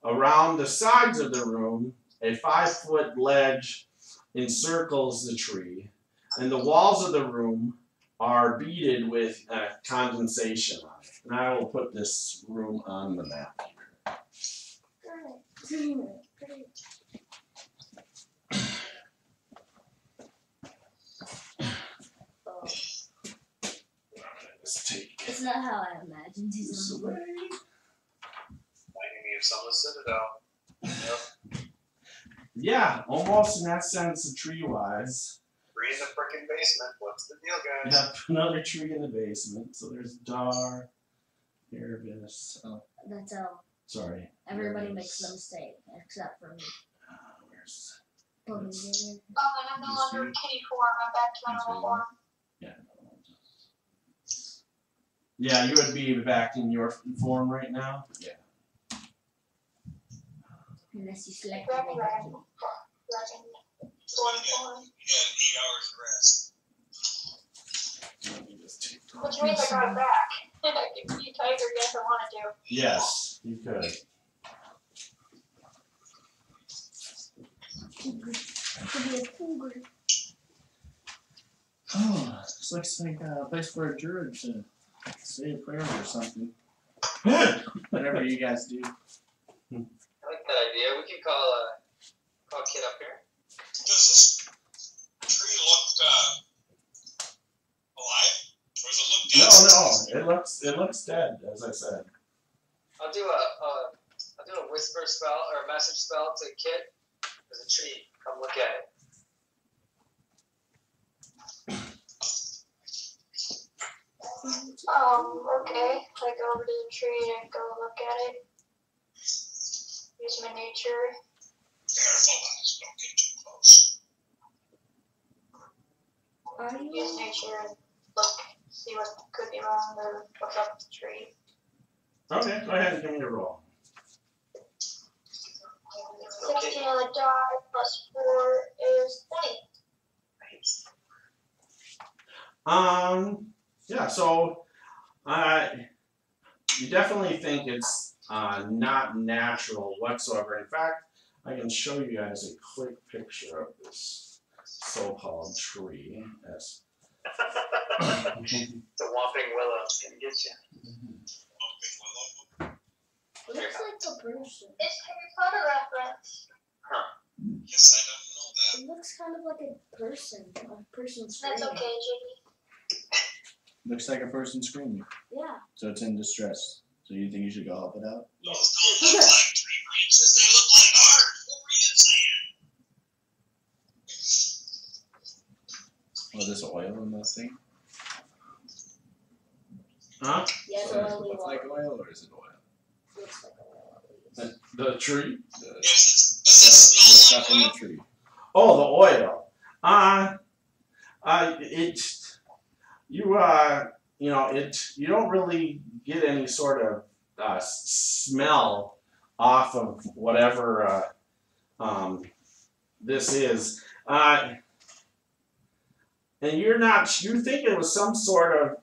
Around the sides of the room, a 5-foot ledge encircles the tree, and the walls of the room are beaded with condensation on it. And I will put this room on the map here. It's not how I imagined it. Reminding me of Sunless Citadel. Yep. Yeah, almost in that sense, tree-wise. Tree in the frickin' basement. What's the deal, guys? Yep, another tree in the basement. So there's Dar, Erebus. Oh, That's how sorry. everybody Erebus. makes the mistake, except for me. Where's? Oh, and I'm no longer in kitty form. I'm back to my normal form. Yeah. Yeah, you would be back in your form right now. Yeah. Unless you select Right, it. right. You had 8 hours of rest. Let me just take Which means I got it back. I can be tiger again if I wanted to. Yes, you could. Could be a cougar. Oh, this looks like a place for a druid to say a prayer or something. Whatever you guys do. I like that idea. We can call Kid up here. Does this tree look alive? Or does it look dead? No, it looks dead, as I said. I'll do a whisper spell or a message spell to Kid. There's a tree. Come look at it. Okay. I go over to the tree and go look at it. Use my nature. Careful, guys. Don't get too close. Are Use you? nature and look, see what could be wrong or what's up with the tree. Okay, go ahead and give me a roll. 16 on the die plus 4 is 20. Yeah, so you definitely think it's not natural whatsoever. In fact, I can show you guys a quick picture of this so-called tree. Yes. The whopping willow can get you. It looks like a person. It's Harry Potter reference. Yes, I don't know that. It looks kind of like a person That's screaming. okay, Jimmy. Looks like a person screaming. Yeah. So it's in distress. So you think you should go help it out? Those don't look like tree branches. They look like art. What were you saying? Oh, there's oil in this thing? Huh? Yeah, it's So oily looks water. like oil or is it oil? Looks like oil at least. The tree? Does The it smell stuff like in oil? the tree. Oh, the oil. You don't really get any sort of smell off of whatever this is. And you think it was some sort of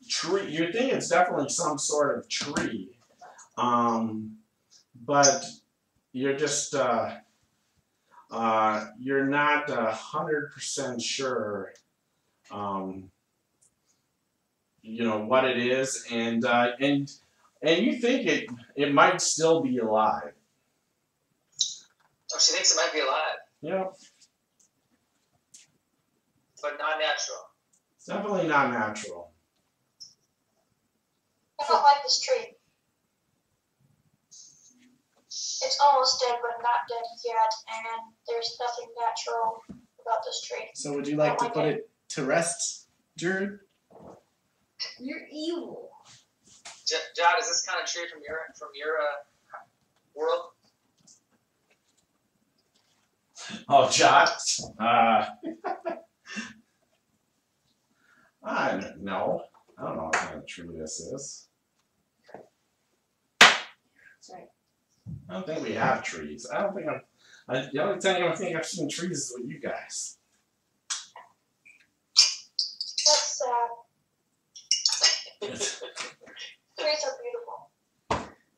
tree. You think it's definitely some sort of tree. But you're just, you're not 100% sure, what it is, and And you think it might still be alive. Oh, she thinks it might be alive, Yeah. but not natural. It's definitely not natural. I don't like this tree. It's almost dead, but not dead yet, and there's nothing natural about this tree. So would you like to put it to rest, Jared? You're evil. Jod, is this kind of tree from your world? Oh, Jot. No. I don't know what kind of tree this is. Sorry. I don't think we have trees. I don't think the only time I think I've seen trees is with you guys. That's sad. Trees are beautiful.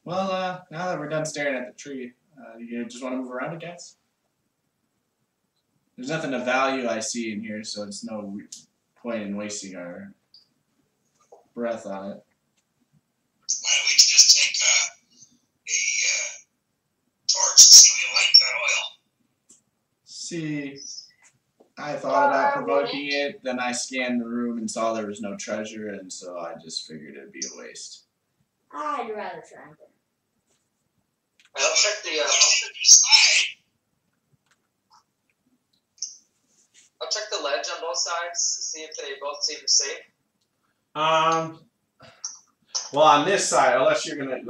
Well, now that we're done staring at the tree, you just want to move around, I guess? There's nothing of value I see in here, so it's no point in wasting our breath on it. Why don't we just take a torch and see if we light that oil? See, I thought about provoking it, then I scanned the room and saw there was no treasure, and so I just figured it'd be a waste. I'd rather try them. I'll check the I'll check the ledge on both sides, see if they both seem safe. Well, on this side, unless you're gonna,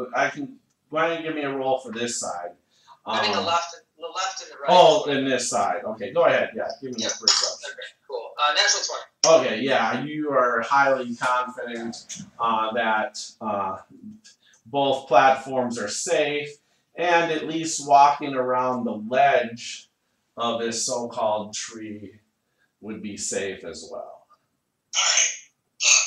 why don't you give me a roll for this side? I mean the left and the right. Oh, in this side. Okay, go ahead. Yeah, give me a perception. Okay, cool. Natural 20. Okay, yeah, you are highly confident that both platforms are safe, and at least walking around the ledge of this so-called tree would be safe as well. Alright, look.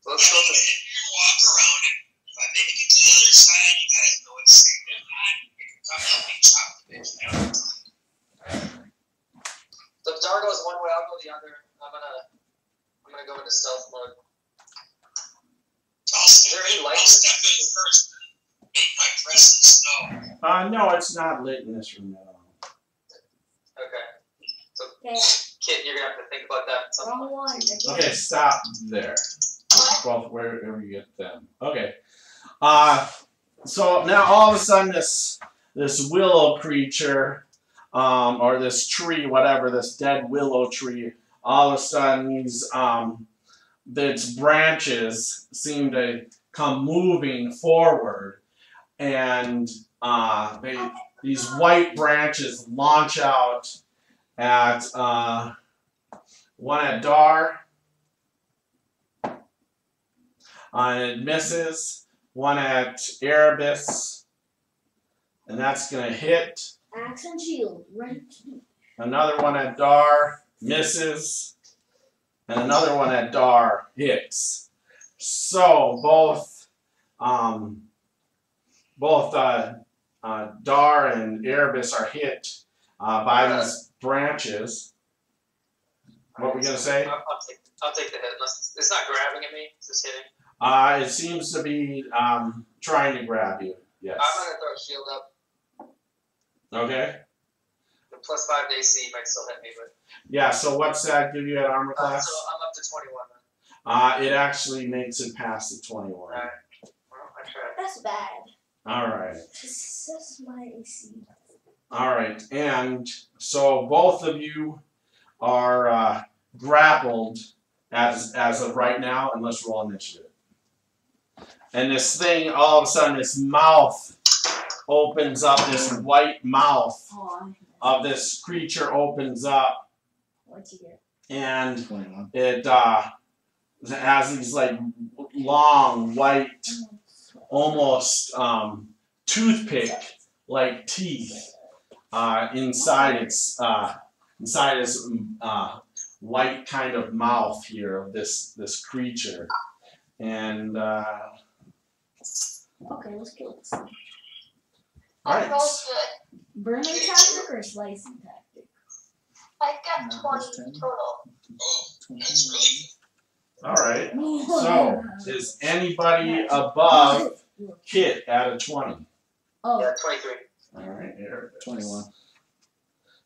Let's go I'll get in here and walk around it. If I make it to the other side, you guys know it's safe. If not, you can come help me chop the bitch down. So if Dar goes one way, I'll go the other. I'm gonna go into stealth mode. I'll step in first and make my presence known. No, it's not lit in this room at all. Okay. So, Okay. Kit, you're gonna have to think about that at some Wrong point. one. Okay, stop there. Well, wherever you get them. Okay. So now all of a sudden this willow creature, or this tree, whatever, this dead willow tree, all of a sudden its branches seem to come moving forward, and these white branches launch out at one at Dar. And it misses. One at Erebus. And that's going to hit. Axe and shield, right? Another one at Dar. Misses. And another one at Dar hits. So both Dar and Erebus are hit by these branches. What were we going to say? I'll take the hit. It's not grabbing at me. It's just hitting. It seems to be trying to grab you. Yes. I'm gonna throw a shield up. Okay. The +5 to AC might still hit me, but. Yeah. So what's that give you at armor class? So I'm up to 21 then. It actually makes it past the 21. All right. Well, I tried. That's bad. All right. That's my AC. All right. And so both of you are grappled as of right now, and let's roll initiative. And this thing, all of a sudden, this mouth opens up, this white mouth of this creature opens up. What'd you get? And 21. it has these like long, white, almost toothpick-like teeth inside its white kind of mouth here of this creature. And Okay, let's kill this. That rolls good. Burning tactic or slicing tactic? I've got No, 20 that's 10. total. Oh, that's really All right. So, is anybody above Kit at a 20? Oh, Yeah, 23. All right, Erebus. 21.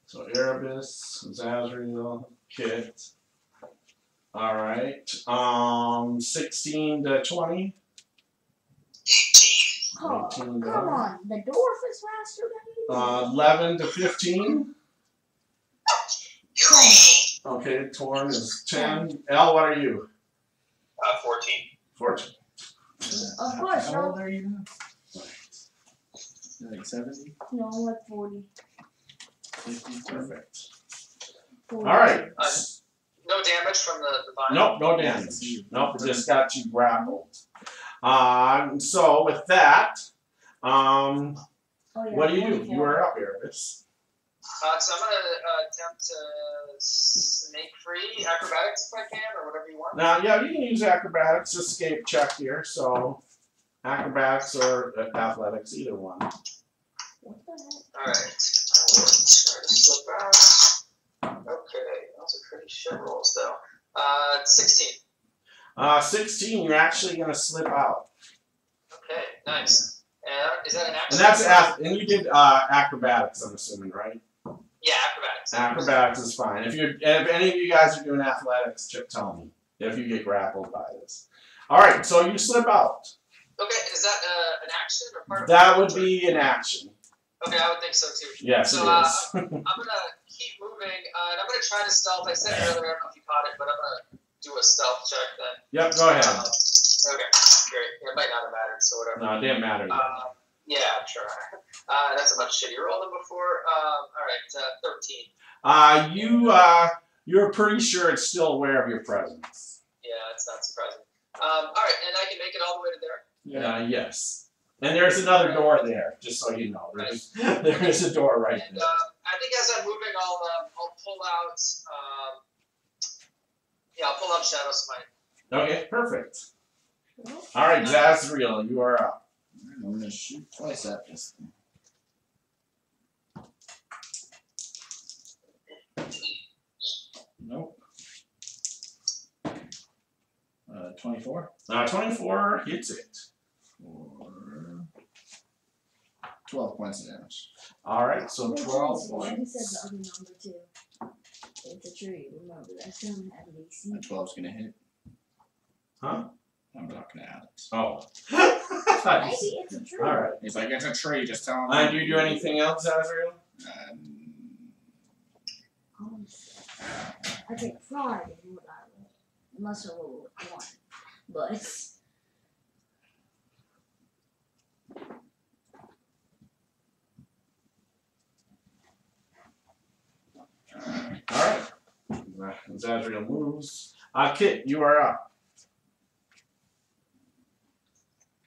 So Erebus, Zazriel, Kit. All right. 16 to 20. 18. oh 18 come on. The dwarf is faster than you. 11 to 15. You're all. Okay, Torn is 10. L, what are you? 14. 14. Of course, How old bro. are you now? You're like 70? No, I'm like 40. 50? Perfect. 40. All right. No damage from the vine? Nope, no damage. Nope, it just got you grappled. So with that, Oh, yeah, what do you do? 44. You are up, Erebus. So I'm going to attempt to snake free acrobatics if I can, or whatever you want. Now, yeah, you can use acrobatics, escape check here. So acrobatics or athletics, either one. What the heck? Alright, I will try to slip out. Okay, those are pretty shit rolls though. 16. 16, you're actually going to slip out. Okay, nice. And is that an action? And that's and you did acrobatics, I'm assuming, right? Yeah, acrobatics. Acrobatics is fine. If any of you guys are doing athletics, tell me if you get grappled by this. All right, so you slip out. Okay, is that an action or part of That would be an action. Okay, I would think so too. Yes, So it is. I'm gonna keep moving, and I'm gonna try to stealth. I said earlier, I don't know if you caught it, but I'm gonna do a stealth check then. Yep, go ahead. Okay, great. It might not have mattered, so whatever. No, it didn't matter. Yeah, I'm sure. That's a much shittier roll than before. All right, 13. You're pretty sure it's still aware of your presence. Yeah, it's not surprising. All right, and I can make it all the way to there. Yes. And there's another door there, just so you know. There is a door right And there. I think as I'm moving, I'll pull out. I'll pull out Shadow Smite. Okay, perfect. All right, Zazriel, you are up. I'm going to shoot twice at this thing. Nope. 24. 24 hits it. For 12 points of damage. All right, so 12 He points. said the other number too. It's a tree, remember. I still don't have an AC. My 12's going to hit. Huh? I'm not going to add it. Oh. Maybe it's a tree. All right. He's like, it's a tree, just tell him. Do you do anything else, Zazriel? I take pride in what I roll. Unless I roll with 1. But All right. Zazriel moves. Kit, you are up.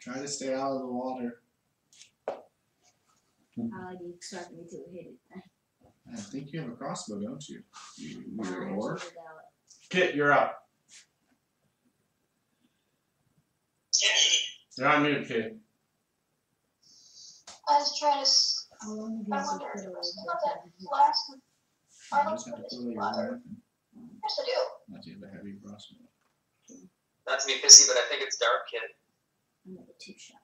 Try to stay out of the water. how do you expect me to hit it? I think you have a crossbow, don't you? You Nah, your I orc? figured out. Kit, you're up. You're on mute, Kit. I was trying to. How long I does it wonder put if away I still the have that weapon? flask. I You don't just have put to this pull your water. weapon. Yes, I do. Unless you have a heavy crossbow. Not to be pissy, but I think it's dark, kid. I'm gonna get 2 shots.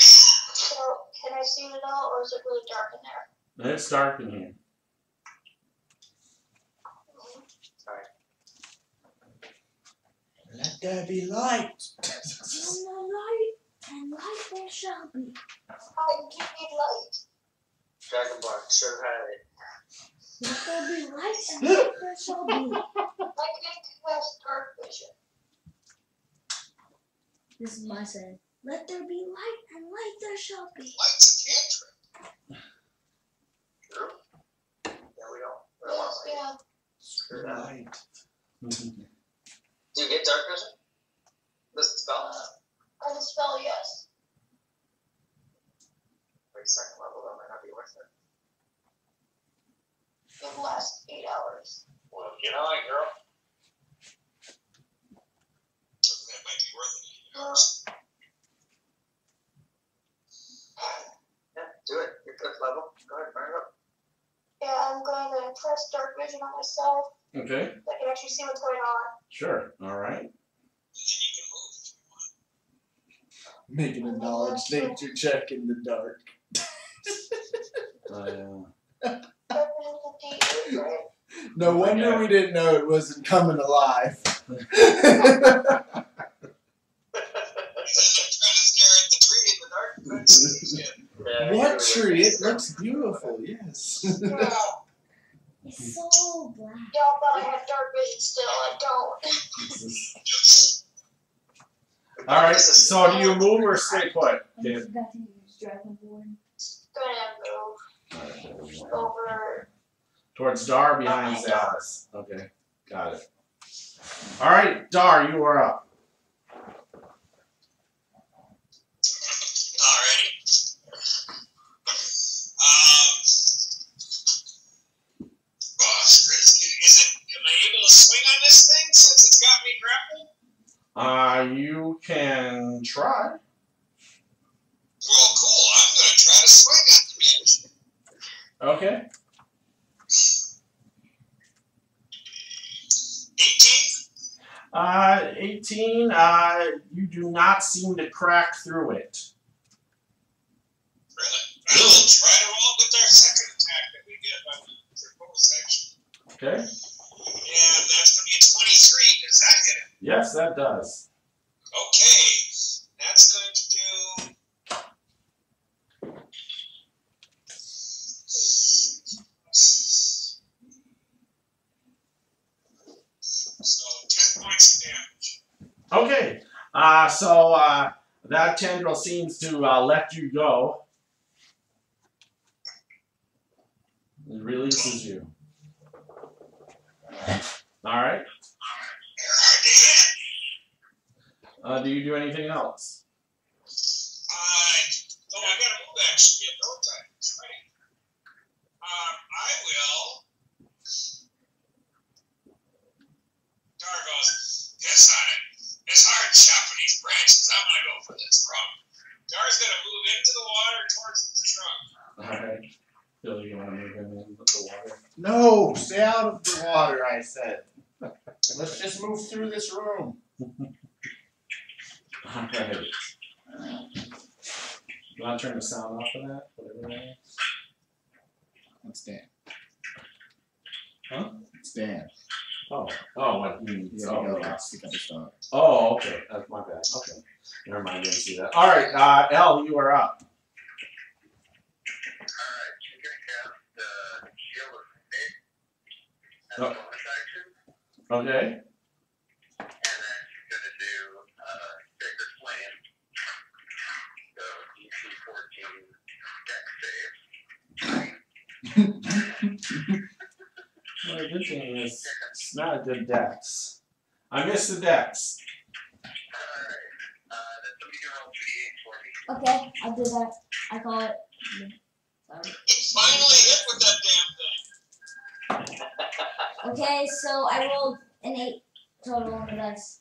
So, can I see it all, or is it really dark in there? It's dark in here. Let there be light. In the light, and light there shall be. I do need light. Dragonborn should have had it. Let there be light, and light there shall be. I can cast dark vision. This is my saying. Let there be light, and light there shall be. Light's a cantrip. True. Yeah, we don't want Yes, light. yeah. Screw that. Light. Do you get dark vision? Does it spell? I can spell yes. Wait, second level, that might not be worth it. It will last 8 hours. Well, get on it, girl. That might be worth it. Yeah, do it. You're 5th level. Go ahead, burn it up. Yeah, I'm going to cast dark vision on myself. Okay. So I can actually see what's going on. Sure. All right. And then you can move if you want. Make an knowledge nature check in the dark. That is a D8, right? No wonder we didn't know it wasn't coming alive. Trying to stare at the tree in the dark. Couldn't see shit. Yeah, What you're tree? right. It looks beautiful, yes. Yeah. It's so black. Y'all thought I had dark vision still. I don't. All right. So do you move or stay put? I Okay. forgot to use Dragon Board. Gonna move over. Towards Dar behind Zaz. Okay. Got it. All right, Dar, you are up. Alrighty. Am I able to swing on this thing since it's got me grappled? You can try. Well, cool. I'm gonna try to swing on the bitch. Okay. 18? 18. You do not seem to crack through it. Really? I will try to roll with our second attack that we get on the bonus action. Okay. And that's gonna be a 23. Does that get it? Yes, that does. Okay. That's going to do. So 10 points of damage. Okay. That tendril seems to let you go. It releases you. All right. Do you do anything else? I gotta move action yet, don't I? That's right. I will. Dar goes, piss on it. It's hard chopping these branches. I'm gonna go for this trunk. Dar's gonna move into the water towards the trunk. All right. Bill, you want to move him in the water? No, stay out of the water, I said. Let's just move through this room. All right. You want to turn the sound off of that? Whatever that is? That's Dan. Huh? It's Dan. Oh, what you mean? Yeah, Oh, you yeah. gotta pick up the star. Oh, okay. That's my bad. Okay. Never mind. I didn't see that. All right. Elle, you are up. Alright, she's gonna cast Shield of Faith as a bonus action, Okay. and then she's gonna do Sacred Flame. So DC 14 dex save. Well, the good thing is, it's not a good dex. I missed the dex. Alright, then somebody can roll 2d8 for me. Okay, I'll do that. I call it. Sorry. It finally hit with that damn thing. Okay, so I rolled an 8 total on the dice.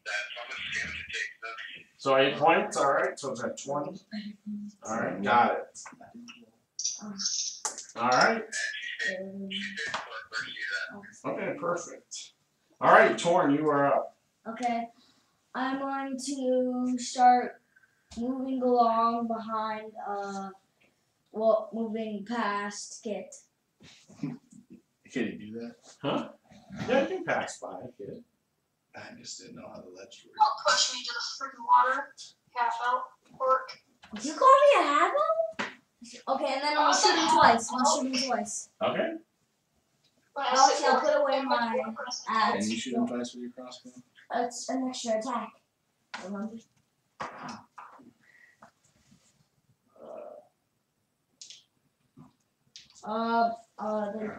That's how much damage it takes then. So 8 points. All right. So it's at 20. All right. Got it. All right. Okay. Perfect. All right, Torn, you are up. Okay, I'm going to start moving along behind, moving past Kit. Can you do that? Huh? Yeah, you can pass by, kid. I just didn't know how the ledge worked. Don't push me to the freaking water. Half out. Orc. Did you call me a half-elf? Okay, and then I'm shooting twice. Okay. Actually, I'll put away my axe. Can you shoot him twice with your crossbow? It's an extra attack. Remember?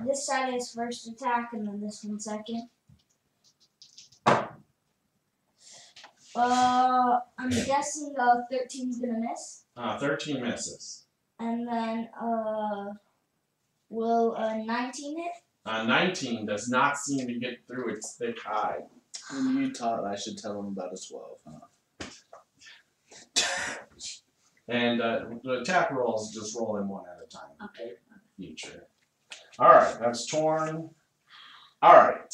This side is first attack, and then this one second. I'm guessing 13's gonna miss. 13 misses. And then will 19 hit? 19 does not seem to get through its thick hide. When you taught, I should tell him about a 12, huh? And the attack rolls just roll in one at a time. Okay. Each. Alright, that's torn. Alright,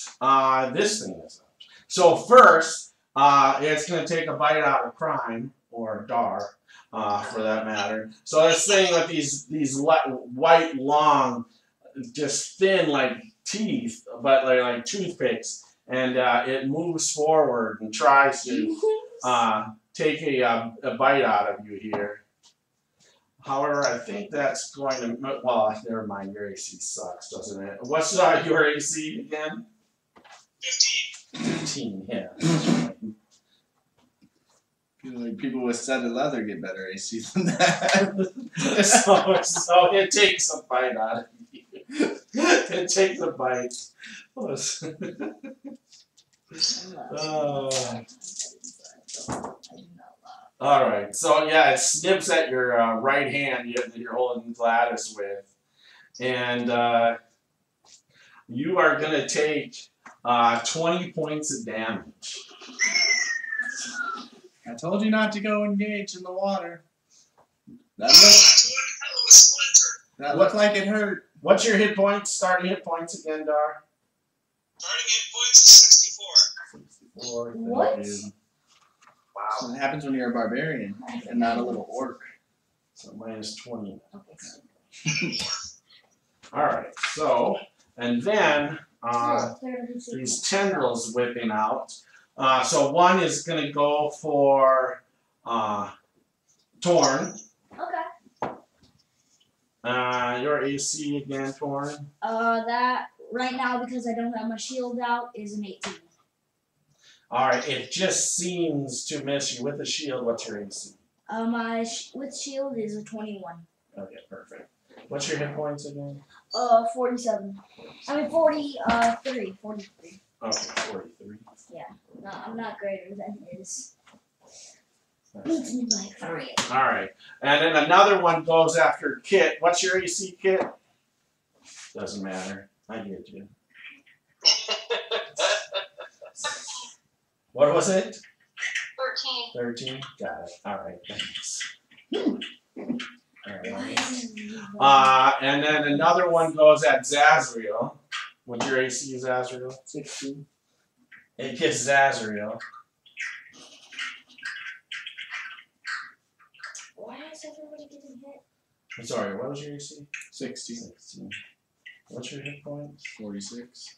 this thing is up. So first, it's going to take a bite out of Crime, or Dar, for that matter. So this thing with these white, long, just thin like teeth, but like toothpicks, and it moves forward and tries to take a bite out of you here. However, I think that's going to, well, never mind, your AC sucks, doesn't it? What's your AC again? 15, yeah. Feel like people with studded leather get better AC than that. so it takes a bite out of you. It takes a bite. Alright, so yeah, it snips at your right hand that you're holding Gladys with. And you are going to take 20 points of damage. I told you not to go engage in the water. That looked like it hurt. What's your hit points? Starting hit points again, Dar? Starting hit points is 64. 64. What? Wow. So it happens when you're a barbarian and not a little orc. So minus 20. Okay. Alright, so, and then these tendrils whipping out. So one is going to go for Torn. Okay. Your AC again, Torn. That right now, because I don't have my shield out, is an 18. Alright, it just seems to miss you with the shield. What's your AC? My with shield is a 21. Okay, perfect. What's your hit points again? 47. I mean 43. 43. Okay, 43. Yeah. No, I'm not greater than his. Beats me by 3. Alright, and then another one goes after Kit. What's your AC, Kit? Doesn't matter. I get you. What was it? 13. 13? Got it. Alright, thanks. Alright. And then another one goes at Zazriel. What's your AC, Zazriel? 16. It hits Zazriel. Why is everybody getting hit? I'm sorry, what was your AC? 16. 16. What's your hit points? 46.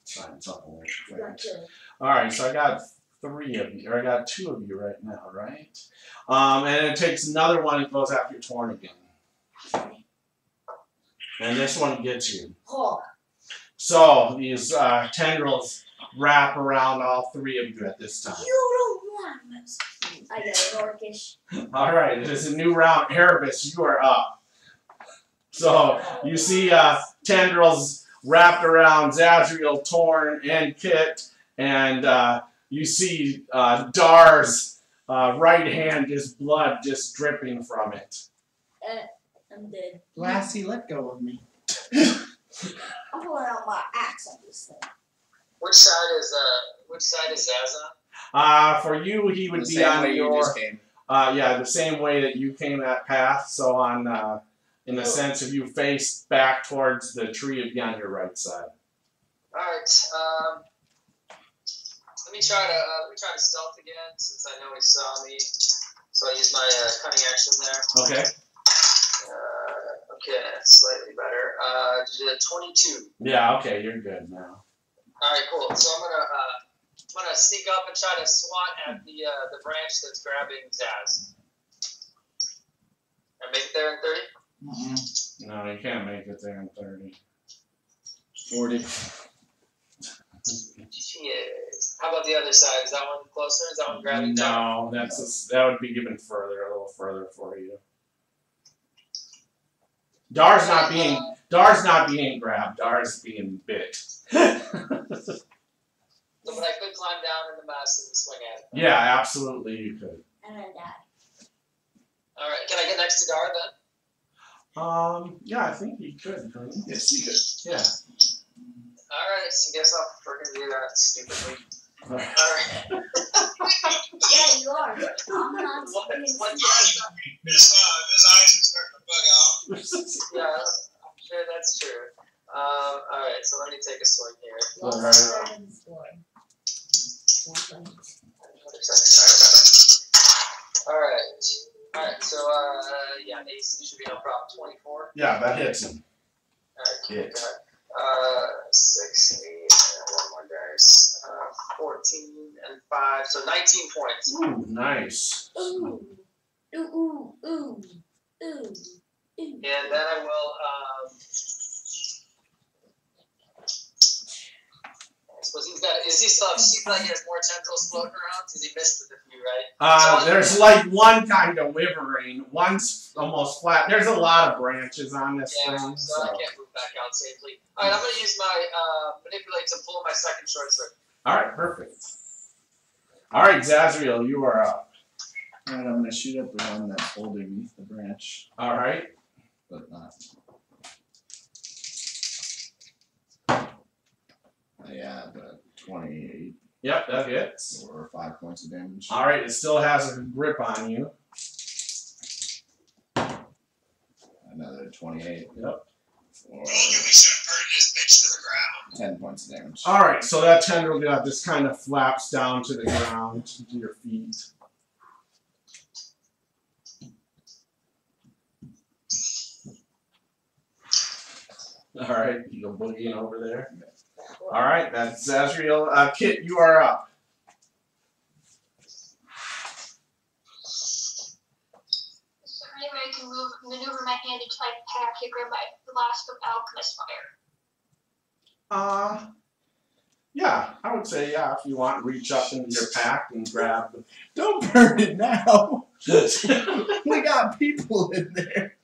Trying something like Gotcha. Alright, so I got 3 of you, or I got 2 of you right now, right? And it takes another one and goes after Torn again. And this one gets you. Oh. So these tendrils wrap around all 3 of you at this time. You don't want this. I got it, orcish. Alright, it is a new round. Erebus, you are up. So you see tendrils wrapped around Zazriel, Torn, and Kit, and you see Dar's right hand, just blood just dripping from it. I'm dead. Lassie, let go of me. I'm pulling out my axe on this thing. Which side is Zaz on? For you, he would The be same on way you your, just came. yeah, the same way that you came that path. So on, in the sense of you face back towards the tree on your right side. All right. Let me try to stealth again since I know he saw me. So I use my cunning action there. Okay. Okay, that's slightly better. 22. Yeah. Okay, you're good now. All right, cool. So I'm gonna sneak up and try to swat at the branch that's grabbing Zaz. And make it there in 30. No, you can't make it there in 30. 40. Yes. How about the other side? Is that one closer? Is that one grabbing? No, that would be even further, a little further for you. Dar's not being grabbed. Dar's being bit. So, but I could climb down in the mast and swing at it. Yeah, absolutely, you could. And I die. All right. Can I get next to Dar then? Yeah, I think you could. Couldn't you? Yes, you could. Yeah. All right. So I guess I'll freaking do that stupidly. All right. Yeah, you are. I'm not What? being What? His eyes are starting to bug out. Yeah. Alright, so let me take a swing here. Lost Alright. side of the store. Alright. Alright, so yeah, AC should be no problem. 24. Yeah, that hits him. Alright, cool. Hit. 6, 8, and one more dice. 14 and 5, so 19 points. Ooh, nice. Ooh. Ooh, ooh, ooh. Ooh. Ooh. And then I will, I suppose he's got, is he still, seems like he has more tendrils floating around? Because he missed it a few, right? There's like one kind of withering, one's almost flat. There's a lot of branches on this Yeah, thing. so I can't move back out safely. Alright, I'm going to use my manipulate to pull my second short sword. Alright, perfect. Alright, Zazriel, you are up. Alright, I'm gonna shoot at the one that's holding the branch, Alright. but not. Yeah, but 28 Yep, that hits. or 5 points of damage. Alright, it still has a grip on you. Another 28 Yep. or Well, we should have burned this bitch to the ground. 10 points of damage. Alright, so that tendril just kind of flaps down to the ground, to your feet. Alright, you go boogieing over there. Alright, that's Zazriel. Kit, you are up. Is there any way I can maneuver my hand into my pack to grab my flask of alchemist fire? Yeah, I would say yeah, if you want, reach up into your pack and grab the Don't burn it now! We got people in there.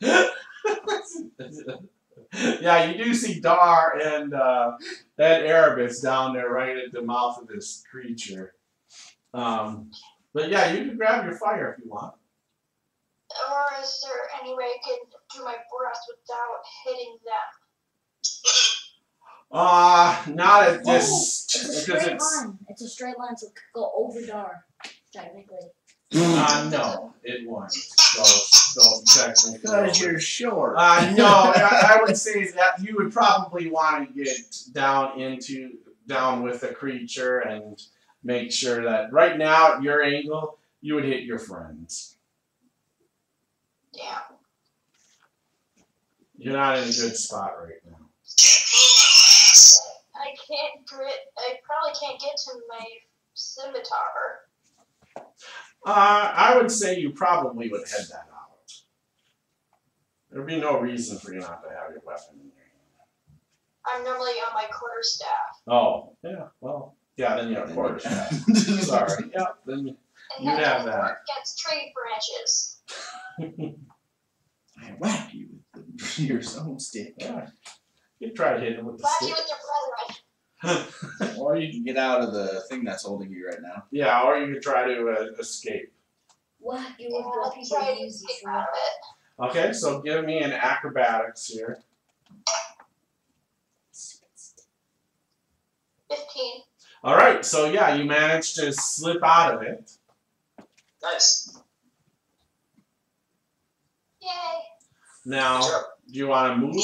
Yeah, you do see Dar and Erebus down there right at the mouth of this creature. But yeah, you can grab your fire if you want. Or is there any way I can do my breath without hitting them? Not at this It's a because straight it's line. It's a straight line, so it could go over Dar, technically. no, it won't. So technically. Because you're short. No, I would say that you would probably want to get down with the creature and make sure that right now at your angle you would hit your friends. Yeah. You're not in a good spot right now. Get moving, lass. I probably can't get to my scimitar. I would say you probably would head that out. There'd be no reason for you not to have your weapon in your hand. I'm normally on my quarterstaff. Oh, yeah, well, yeah, then you have quarterstaff. Sorry, yeah, then And you'd that have doesn't that. work against tree branches. I whack you with your own stick. Yeah, you try to hit him with the Whack you stick. with your brethren. Or you can get out of the thing that's holding you right now. Yeah, or you could try to escape. What? You Yeah, would what let's people try to use escape before. out of it. Okay, so give me an acrobatics here. 15. All right, so yeah, you managed to slip out of it. Nice. Yay. Now, Good job. do you want to move? Or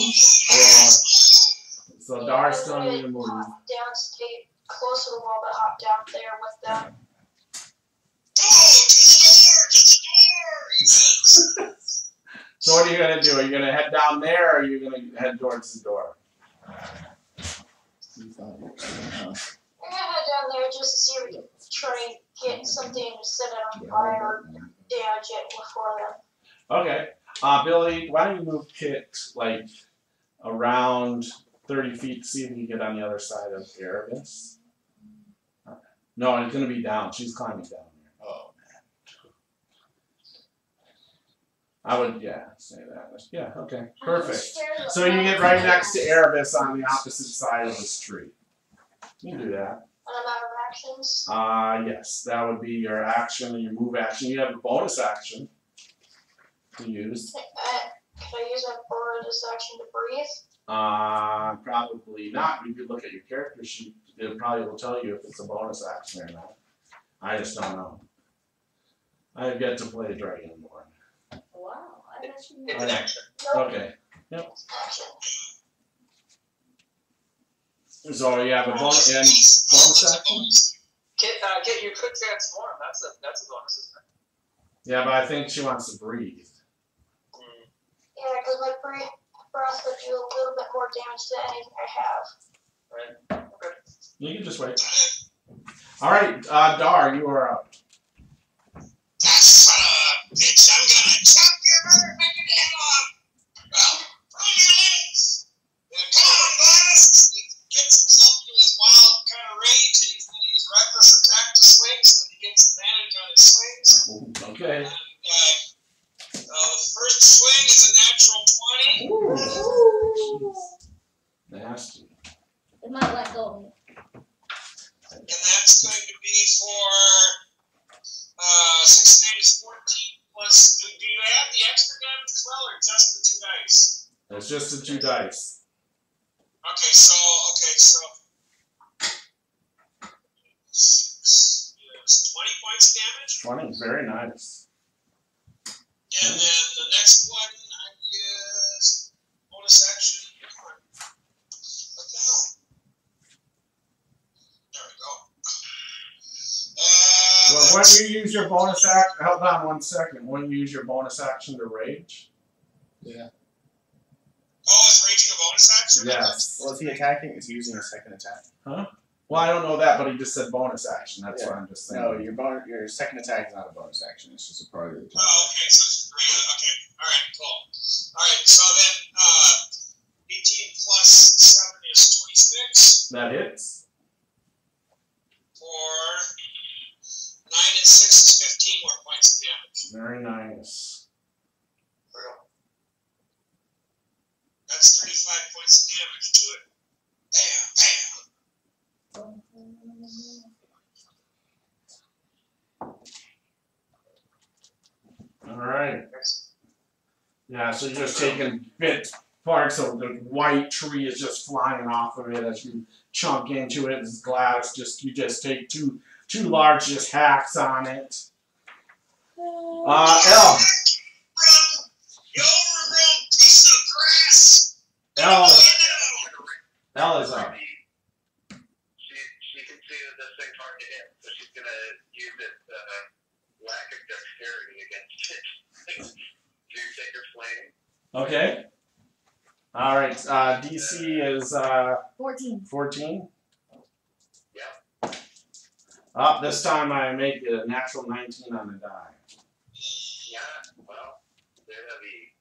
so Dar's still need to move. Hop down, stay close to the wall, but hop down there with them. Oh, to the door! So what are you gonna do? Are you gonna head down there, or are you gonna head towards the door? You thought you were gonna, I'm gonna head down there just to see if we can try and get something to set it on fire or damage it before them. Okay. Billy, why don't you move Kit like around 30 feet to see if you can get on the other side of Erebus? No, it's gonna be down. She's climbing down there. Oh man. I would, yeah, say that. Yeah, okay. I'm Perfect. scared of So you get right next to Erebus on the opposite side of this tree. You can do that. And I'm out of actions. Yes, that would be your action and your move action. You have a bonus action to use. Can I use my bonus action to breathe? Probably not. You could look at your character sheet. It probably will tell you if it's a bonus action or not. I just don't know. I have yet to play Dragonborn. Wow, I bet you It's know. an action. Nope. Okay. Action. So you have a bonus and bonus action? Kit, you could transform. That's a bonus, isn't it? Yeah, but I think she wants to breathe. Yeah, because my breath would do a little bit more damage than anything I have. Right. Okay. You can just wait. All right, Dar, you are up. That son of a bitch, I'm gonna chop your motherfucking head off! Well, from your legs! Yeah, come on, Glass! He gets himself into this wild kind of rage and he's gonna use reckless attack to swing so that he gets advantage on his swings. Okay. And the first swing is a natural 20. Ooh. Nasty. It might let go of me. And that's going to be for 6 and 8 is 14 plus. Do you have the extra damage as well, or just the 2 dice? It's just the 2 dice. Okay, so 6 is 20 points of damage. 20, very nice. And then the next one I use bonus action. Come on. What the hell? There we go. Well, when you use your bonus action, hold on 1 second. When you use your bonus action to rage? Yeah. Oh, is raging a bonus action? Yes. Well, is he attacking? Is he using a second attack? Huh? Well, I don't know that, but he just said bonus action. That's what I'm just saying. No, your second attack is not a bonus action. It's just a part of the attack. Oh, okay, so it's regular. Okay, alright, cool. Alright, so then 18 plus 7 is 26. That hits. For 9 and 6 is 15 more points of damage. Very nice. That's 35 points of damage to it. Bam, bam. All right. Yeah, so you're just taking bit parts of the white tree is just flying off of it as you chunk into it. It's glass. You just take two large just hacks on it. L. You overgrown piece of grass! L is up. She can see that this thing's hard to hit, so she's gonna use its lack of dexterity against it. Do you take her flame? Okay. All right. DC is 14. 14. Yeah. This time I make it a natural 19 on the die. Yeah, well, they're heavy.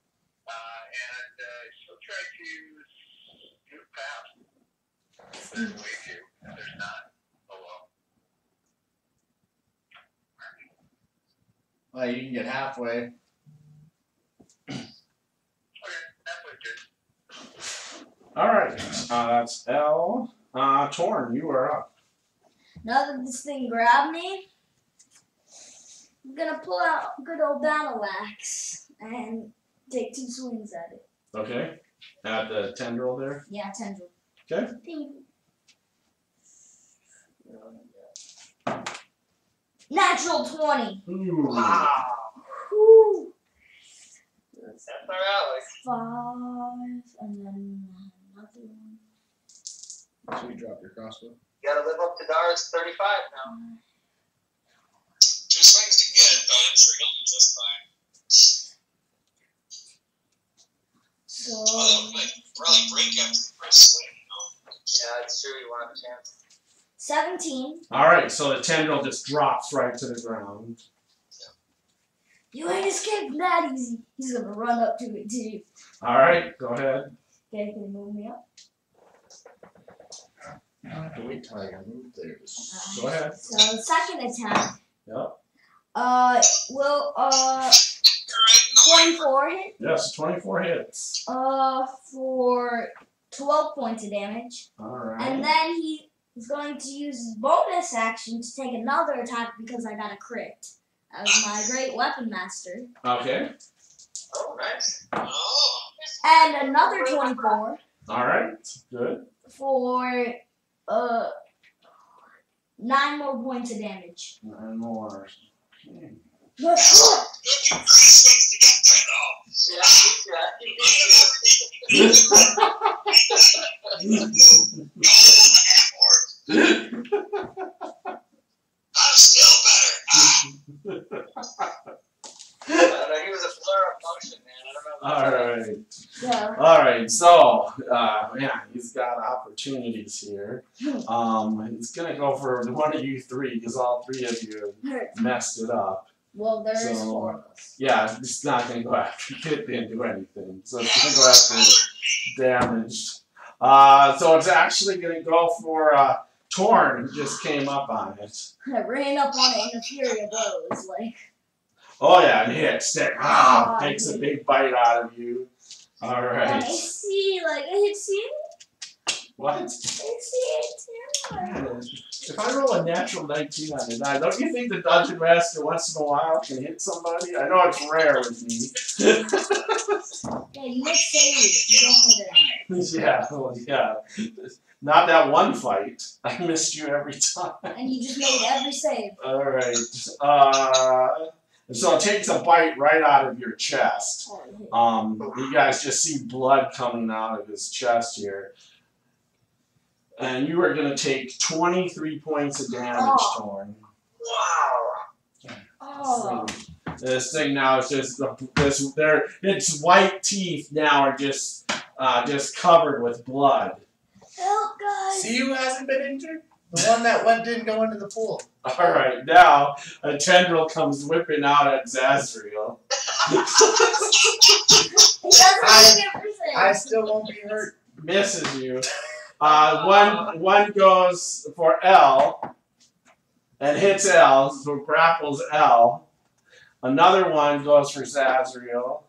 And she'll try to scoot past. If there's a way to, if there's not, oh well. Well, you can get halfway. Okay, halfway good. All right. That's L. Torn, you are up. Now that this thing grabbed me, I'm gonna pull out good old battle axe and take 2 swings at it. Okay. At the tendril there. Yeah, tendril. Okay. Natural 20. Ooh. Wow. Whew. That's our alley. 5, and then another one. So you drop your crossbow. You gotta live up to Dar's 35 now. 2 swings to get it, but I'm sure he'll do just fine. So, Well, they'll probably break after the first swing, you know? Yeah, it's true. You want a chance. 17. All right. So the tendril just drops right to the ground. You ain't escaping that easy. He's gonna run up to it too. All right. Go ahead. Okay, can you move me up? I don't have to wait till I get moved there. Go ahead. So second attack. Yep. Will 24 hit? Yes. 24 hits. For 12 points of damage. All right. And then he is going to use his bonus action to take another attack because I got a crit. As my great weapon master. Okay. Oh, nice. Oh! And another 24 All right. Good. for 9 more points of damage. 9 more. Okay. Good, you 3 swings to get there, though! Yeah, Go, I'm still better. I don't know, he was a blur of motion, man. I don't know. All right. Yeah. All right. So, yeah, he's got opportunities here. He's gonna go for one of you three because all three of you messed it up. Well, there's So, 4 of us. Yeah, it's not gonna go after Kit. Didn't do anything, so it's gonna go after damaged. So it's actually gonna go for Torn, who just came up on it. I ran up on it in a fury of blows, like. Oh yeah, and hits. Takes a big bite out of you. All right. I see, like, I see it. What? I see it too. Man, if I roll a natural 19 on the die, don't you think the Dungeon Master once in a while can hit somebody? I know it's rare with me. Yeah, you make saves. You don't hit it. Yeah, well, yeah. Not that one fight. I missed you every time. And you just made every save. All right. So it takes a bite right out of your chest. You guys just see blood coming out of his chest here. And you are going to take 23 points of damage, Torn. Wow. Oh. This thing now is just its white teeth now are just covered with blood. Help, guys. See who hasn't been injured? The one that didn't go into the pool. All right, now a tendril comes whipping out at Zazriel. I still won't be hurt. Misses you. One goes for L and hits L, so grapples L. Another one goes for Zazriel,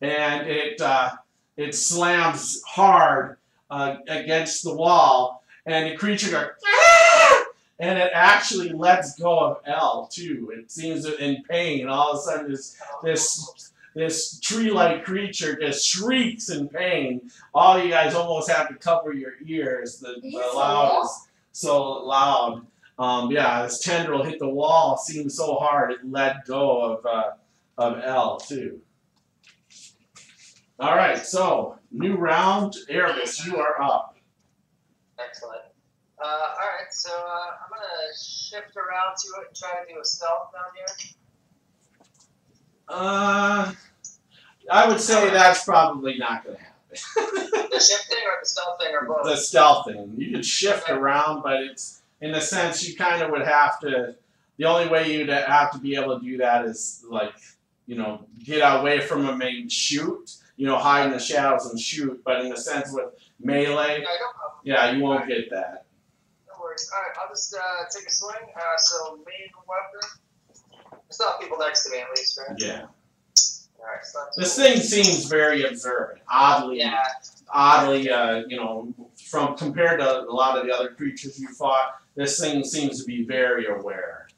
and it slams hard against the wall. And the creature goes, ah! And it actually lets go of L too. It seems in pain. All of a sudden, this tree-like creature just shrieks in pain. All you guys almost have to cover your ears. The loud is so loud. Yeah, this tendril hit the wall. Seemed so hard it let go of L too. All right, so new round. Erebus, you are up. Excellent. Alright, so I'm going to shift around to it and try to do a stealth down here. I would say that's probably not going to happen. The shifting or the stealth thing or both? The stealth thing. You could shift around, but it's, in a sense, you kind of would have to, the only way you'd have to be able to do that is, like, you know, get away from them and shoot, you know, hide in the shadows and shoot, but in a sense with melee, yeah, you won't get that. No worries. Alright, I'll just take a swing. So, main weapon. There's not people next to me at least, right? Yeah. Alright, so This thing seems very observant. Oddly, you know, from compared to a lot of the other creatures you fought, this thing seems to be very aware.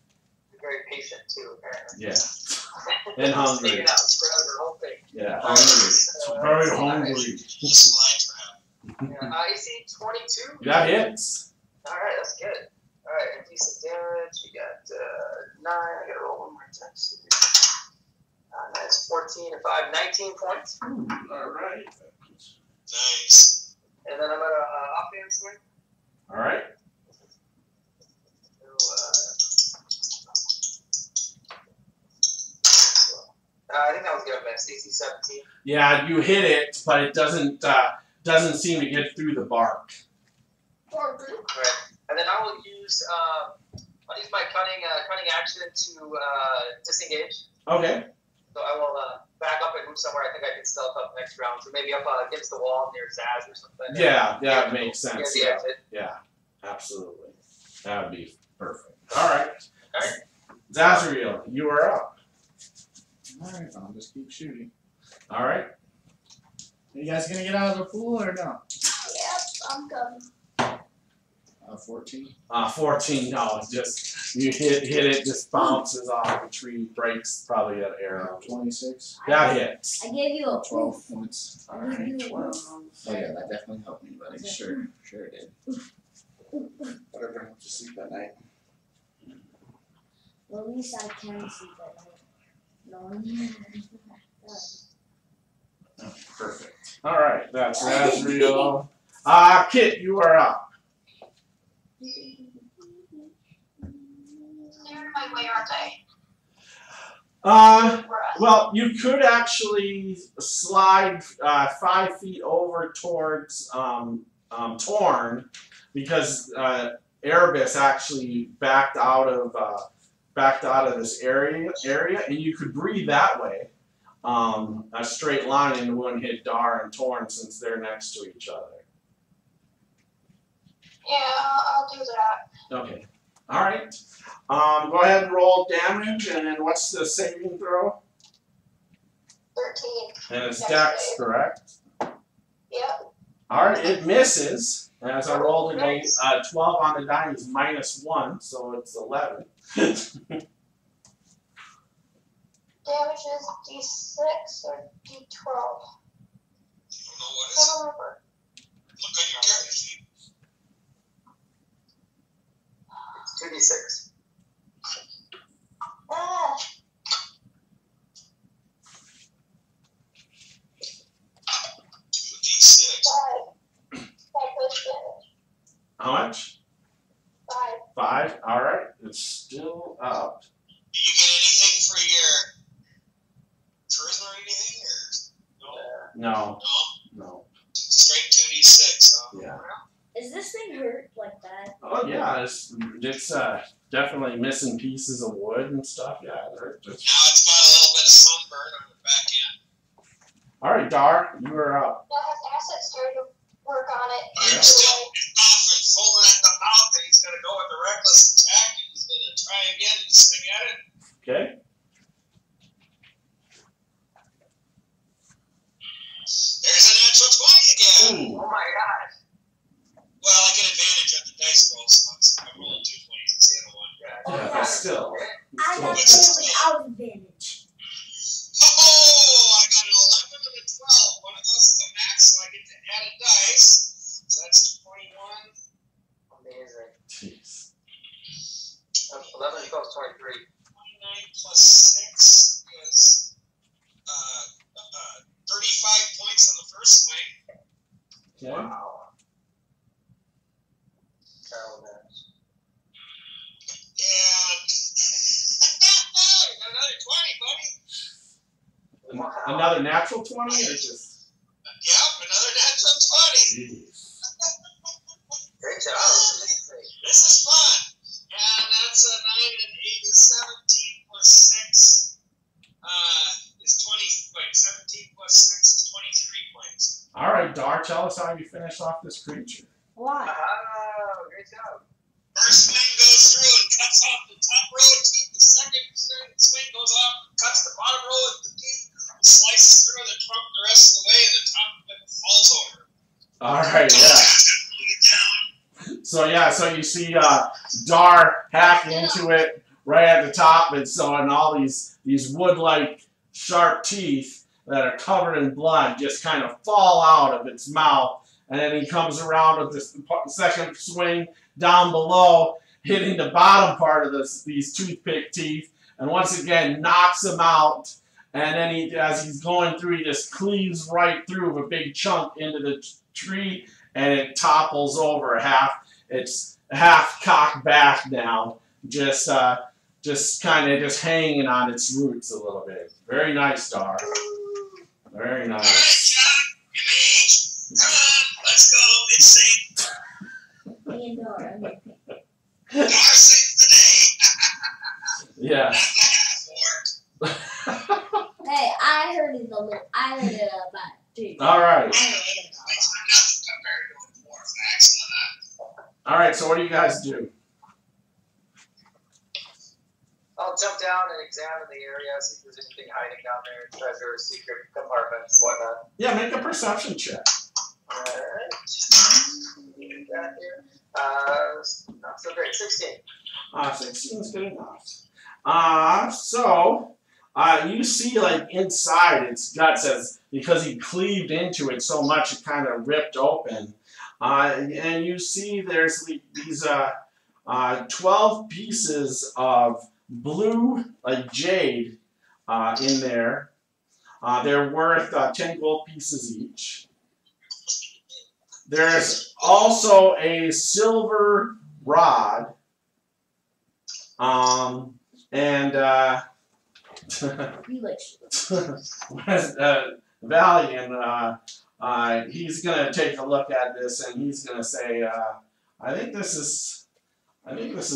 Very patient too, apparently. Yeah. And hungry. Taking out her whole thing. Yeah, hungry. Very hungry. AC 22. That hits. Alright, that's good. Alright, decent damage. We got 9. I gotta roll one more time. That's 14 and 5, 19 points. Alright. Nice. And then I'm gonna offhand swing. Alright. I think that was good, man. AC 17. Yeah, you hit it, but it doesn't seem to get through the bark. Alright. And then I will use I'll use my cunning action to disengage. Okay. So I will back up and move somewhere. I think I can stealth up next round. So maybe up against the wall near Zaz or something. Yeah, that makes sense. Yeah, yeah, absolutely. That would be perfect. Alright. Alright. Zazriel, you are up. Alright, I'll just keep shooting. Alright. Are you guys gonna get out of the pool or no? Yep, I'm coming. 14. 14, no, it's just, you hit it, just bounces off the tree, breaks probably that arrow. 26. That hits. I gave you a 12 proof. points. I gave you a proof. Oh yeah, that definitely helped me, buddy. Sure it did. Whatever helps you sleep at night. Well, at least I can sleep at night. No. Perfect. Alright, that's Azriel. Kit, you are up. They're in my way, aren't they? Well, you could actually slide 5 feet over towards Torn, because Erebus actually backed out of this area, and you could breathe that way, a straight line, and it wouldn't hit Dar and Torn since they're next to each other. Yeah, I'll do that. Okay. All right. Go ahead and roll damage, and then what's the saving throw? 13. And it's Dex Dex, save. correct? Yep. All right, it misses. As I rolled a 12 on the die is -1, so it's 11. Damage is D6 or D12. I don't know what I is don't it. remember. Look on your character sheet. 2d6. Ah, 2d6. 5. 5 plus damage. How much? 5. 5. All right, it's still up. Do you get anything for your charisma or anything? Or No, no? no. Straight 2d6. Huh? Yeah. Is this thing hurt like that? Oh yeah, it's definitely missing pieces of wood and stuff. Yeah, Now it's got a little bit of sunburn on the back end. all right, Dar, you are up. Now has Asset started to work on it? Yeah. I'm still off and foaming at the mouth, and he's going to go with the reckless attack, and he's going to try again and swing at it. Okay. There's a natural 20 again. Ooh. Oh my god. Well, I get advantage on the dice rolls, so I rolled 2 20s instead of 1. Yeah, but still. I got still- it without advantage. Oh, I got an 11 and a 12. One of those is a max, so I get to add a dice. So that's 21. Amazing. Jeez. 11 equals 23. 29 plus 6 is 35 points on the first swing. Okay. Wow. Terrible damage. And you got another 20, buddy. Wow. Another natural 20 or just? Yep, another natural 20. Jeez. Great job. That's amazing. This is fun. And that's a 9 and 8 is 17 plus 6 is 20. Wait, 17 plus 6 is 23 points. All right, Dar, tell us how you finish off this creature. Why? Oh, great job. First swing goes through and cuts off the top row of teeth. The second swing goes off and cuts the bottom row of the teeth. Slices through the trunk the rest of the way, and the top of it falls over. All right, yeah. So yeah, so you see Dar hack into it right at the top, and so and all these wood-like sharp teeth that are covered in blood just kind of fall out of its mouth, and then he comes around with this second swing down below, hitting the bottom part of these toothpick teeth, and once again knocks him out. And then he, as he's going through, he just cleaves right through a big chunk into the tree, and it topples over it's half cocked back now, just kind of just hanging on its roots a little bit. Very nice, Dar. Very All right, nice. John, come on, let's go. It's safe. Me and Dora. Our safe today. Yeah. Not the half ward. Hey, I heard it about it. All right. I heard it It's nothing compared to a dwarf axe. All right. So what do you guys do? I'll jump down and examine the area, see if there's anything hiding down there, treasure, secret compartments, whatnot. Yeah, make a perception check. Alright. Got here. Not so great. 16. 16 is good enough. So you see, like, inside its guts, as because he cleaved into it so much, it kind of ripped open. And you see there's these 12 pieces of blue, like jade, in there. They're worth 10 gold pieces each. There's also a silver rod. And You like Valiant, he's gonna take a look at this and he's gonna say, I think this is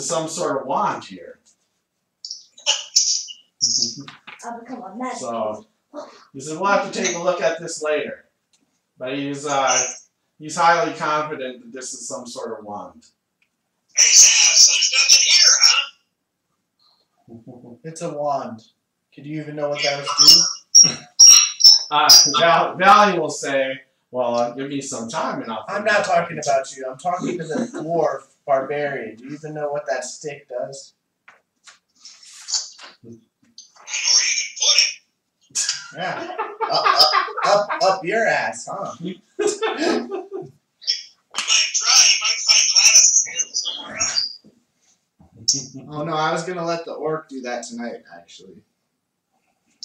some sort of wand here. I'll become a magic. So he says we'll have to take a look at this later. But he's highly confident that this is some sort of wand. Hey, Sam, so there's nothing here, huh? It's a wand. Could you even know what that would do? Valley will say, well, give me some time and I'll... I'm not talking about you. I'm talking to the dwarf barbarian. Do you even know what that stick does? I know where you can put it. Yeah. Up your ass, huh? You might try. You might find Gladys' hand somewhere else. Oh no, I was gonna let the orc do that tonight, actually.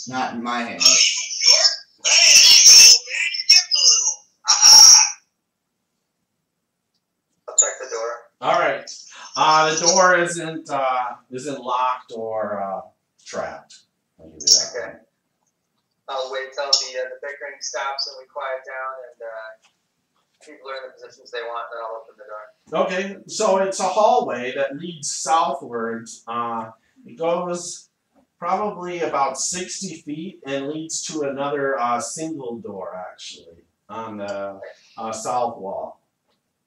Not in my Oh, hands. York? Hey, there you go, man. You're getting a little. Aha! I'll check the door. All right. The door isn't locked or trapped. I'll give you that. Okay. I'll wait till the bickering stops and we quiet down and people are in the positions they want, and then I'll open the door. Okay, so it's a hallway that leads southwards. It goes probably about 60 feet and leads to another single door, actually, on the south wall.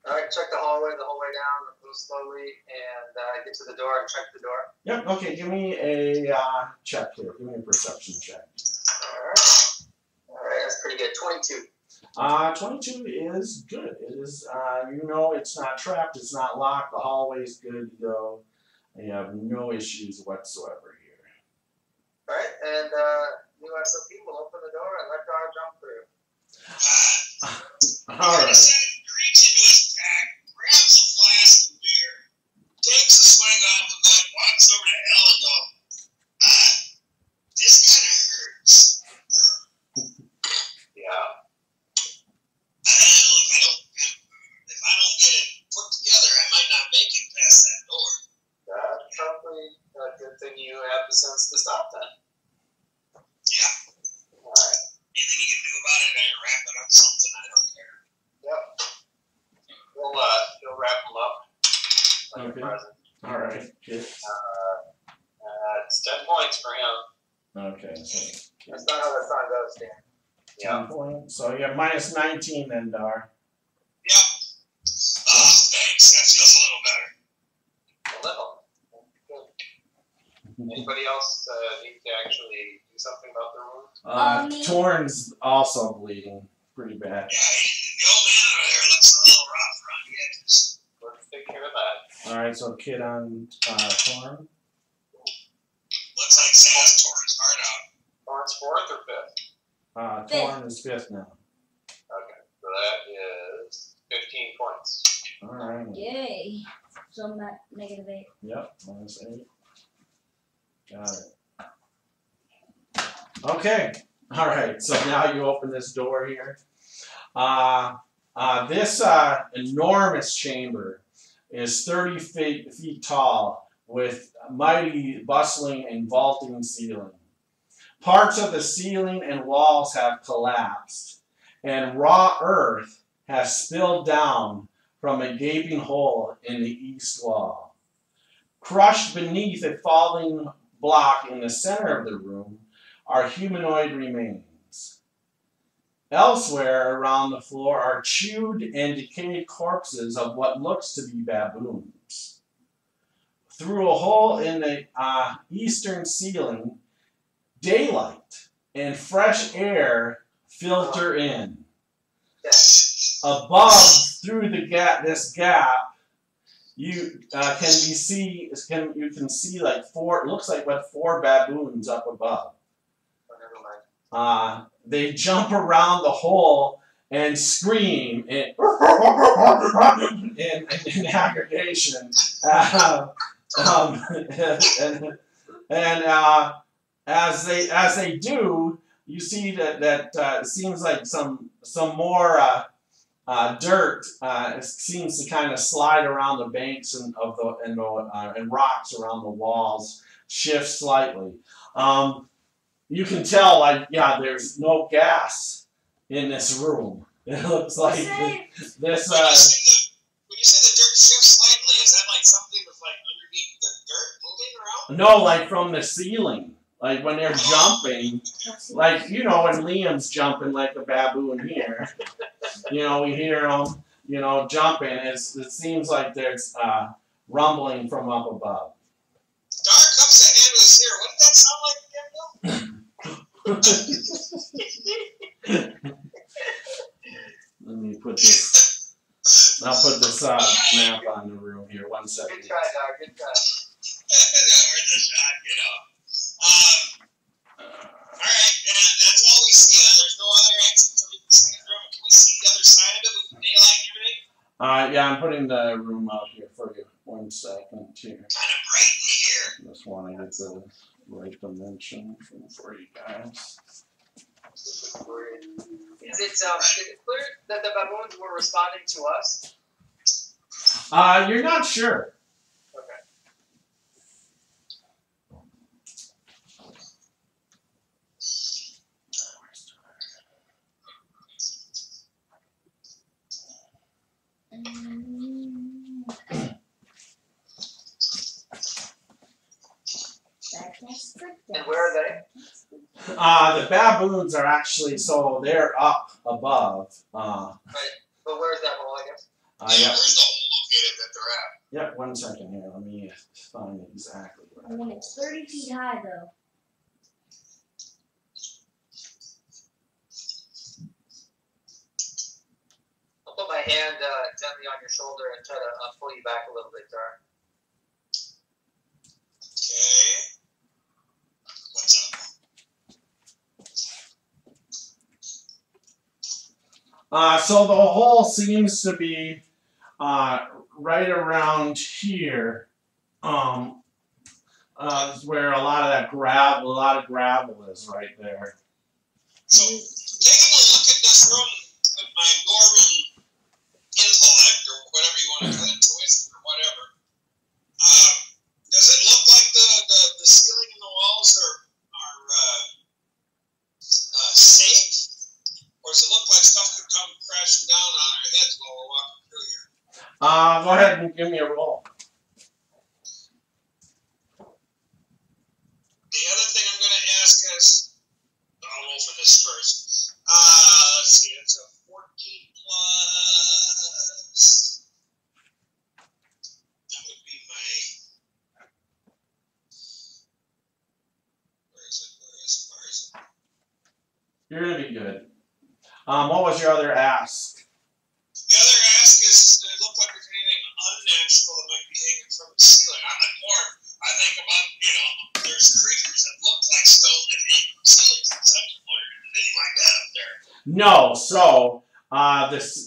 All right, check the hallway whole way down, go slowly, and get to the door and check the door. Yep, okay, give me a check here. Give me a perception check. All right, that's pretty good. 22. 22 is good. It is, it's not trapped, it's not locked, the hallway's good to go. You have no issues whatsoever here. All right, and new SOP will open the door and let Gar jump through. All right. Reach into his pack, grabs a flask of beer, takes a swig off of that, walks over to Elle and goes, this kind of hurts. Yeah. Well, if I don't get it put together, I might not make it past that door. That's probably a good thing you have the sense to stop then. Yeah. Alright. Anything you can do about it, I wrap it up something, I don't care. Yep. You'll wrap them up. Like Okay. a present. Alright, good. It's 10 points for him. Okay, so That's not how that song goes, Dan. 10 Yeah. points. So you have minus 19 then, Dar. Yep. Oh, thanks. That feels a little better. A little. Good. Anybody else need to actually do something about their wound? Me. Torn's also bleeding pretty bad. Yeah, the old man over there looks a little rough around the edges. Let's take care of that. Alright, so kid on Torn. Looks like Sam's tore his heart out. Thorn's 4th or 5th? Torn is 5th now. Okay. So that is 15 points. Alright. Yay. So I'm at -8. Yep, minus 8. Got it. Okay. Alright, so now you open this door here. This enormous chamber is 30 feet tall with mighty bustling and vaulting ceiling. Parts of the ceiling and walls have collapsed, and raw earth has spilled down from a gaping hole in the east wall. Crushed beneath a falling block in the center of the room are humanoid remains. Elsewhere around the floor are chewed and decayed corpses of what looks to be baboons. Through a hole in the eastern ceiling, daylight and fresh air filter in. Above, through this gap, you can see like four. It looks like what 4 baboons up above. Oh, never mind. They jump around the hole and scream in aggregation. As they do, you see that it seems like some more dirt seems to kind of slide around the banks and rocks around the walls, shift slightly. You can tell, like, yeah, there's no gas in this room. It looks like this. When you say the dirt shifts slightly, is that like something with like underneath the dirt moving around? No, like from the ceiling. Like when they're jumping, like, you know, when Liam's jumping like a baboon here, you know, we hear him, you know, jumping. It seems like there's rumbling from up above. Dark ups ahead was here. What did that sound like again, Bill? Let me put this. I'll put this map on the room here. 1 second. Good try, dog. Good try. Where's the shot, you know? Alright, that's all we see, huh? There's no other exit to the second room. Can we see the other side of it with the daylight and everything? Yeah, I'm putting the room out here for you. 1 second here. Kind of bright in here. Just want to get the right dimension for you guys. Is it clear that the baboons were responding to us? You're not sure. Okay. And where are they? The baboons are actually, so they're up above. Right. But where's that hole, I guess? Yeah. Where's the hole located that they're at? Yep, 1 second here. Let me find exactly where. I mean, it's 30 feet high, though. I'll put my hand gently on your shoulder and try to pull you back a little bit, Dar. Okay. What's up? So the hole seems to be right around here, where a lot of gravel is right there. So, taking a look at this room with my Norman intellect, or whatever you want to call it, twist, or whatever, does it look like the ceiling and the walls are safe? Or does it look like stuff could come crashing down on our heads while we're walking through here? Go ahead and give me a roll. The other thing I'm going to ask is, I'll roll for this first. Let's see, it's a 14 plus. That would be my. Where is it? You're gonna be good. What was your other ask? The other ask is, does it look like there's anything unnatural that might be hanging from the ceiling? I think about, there's creatures that look like stone that hang from ceilings and such. I'm wondering if there's anything like that up there. No, so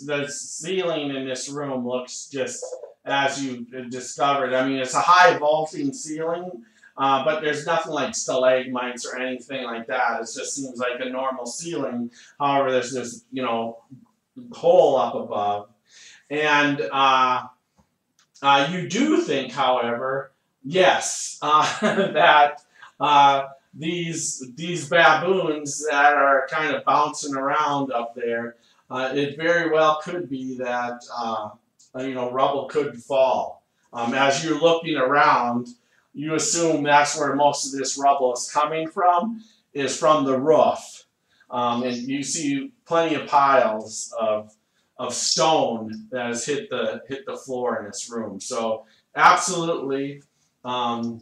the ceiling in this room looks just as you discovered. I mean, it's a high vaulting ceiling, but there's nothing like stalagmites or anything like that. It just seems like a normal ceiling. However, there's this, hole up above. And you do think, however, yes, that these baboons that are kind of bouncing around up there, it very well could be that, rubble could fall. As you're looking around, you assume that's where most of this rubble is coming from, is from the roof. And you see plenty of piles of stone that has hit the floor in this room. So absolutely, you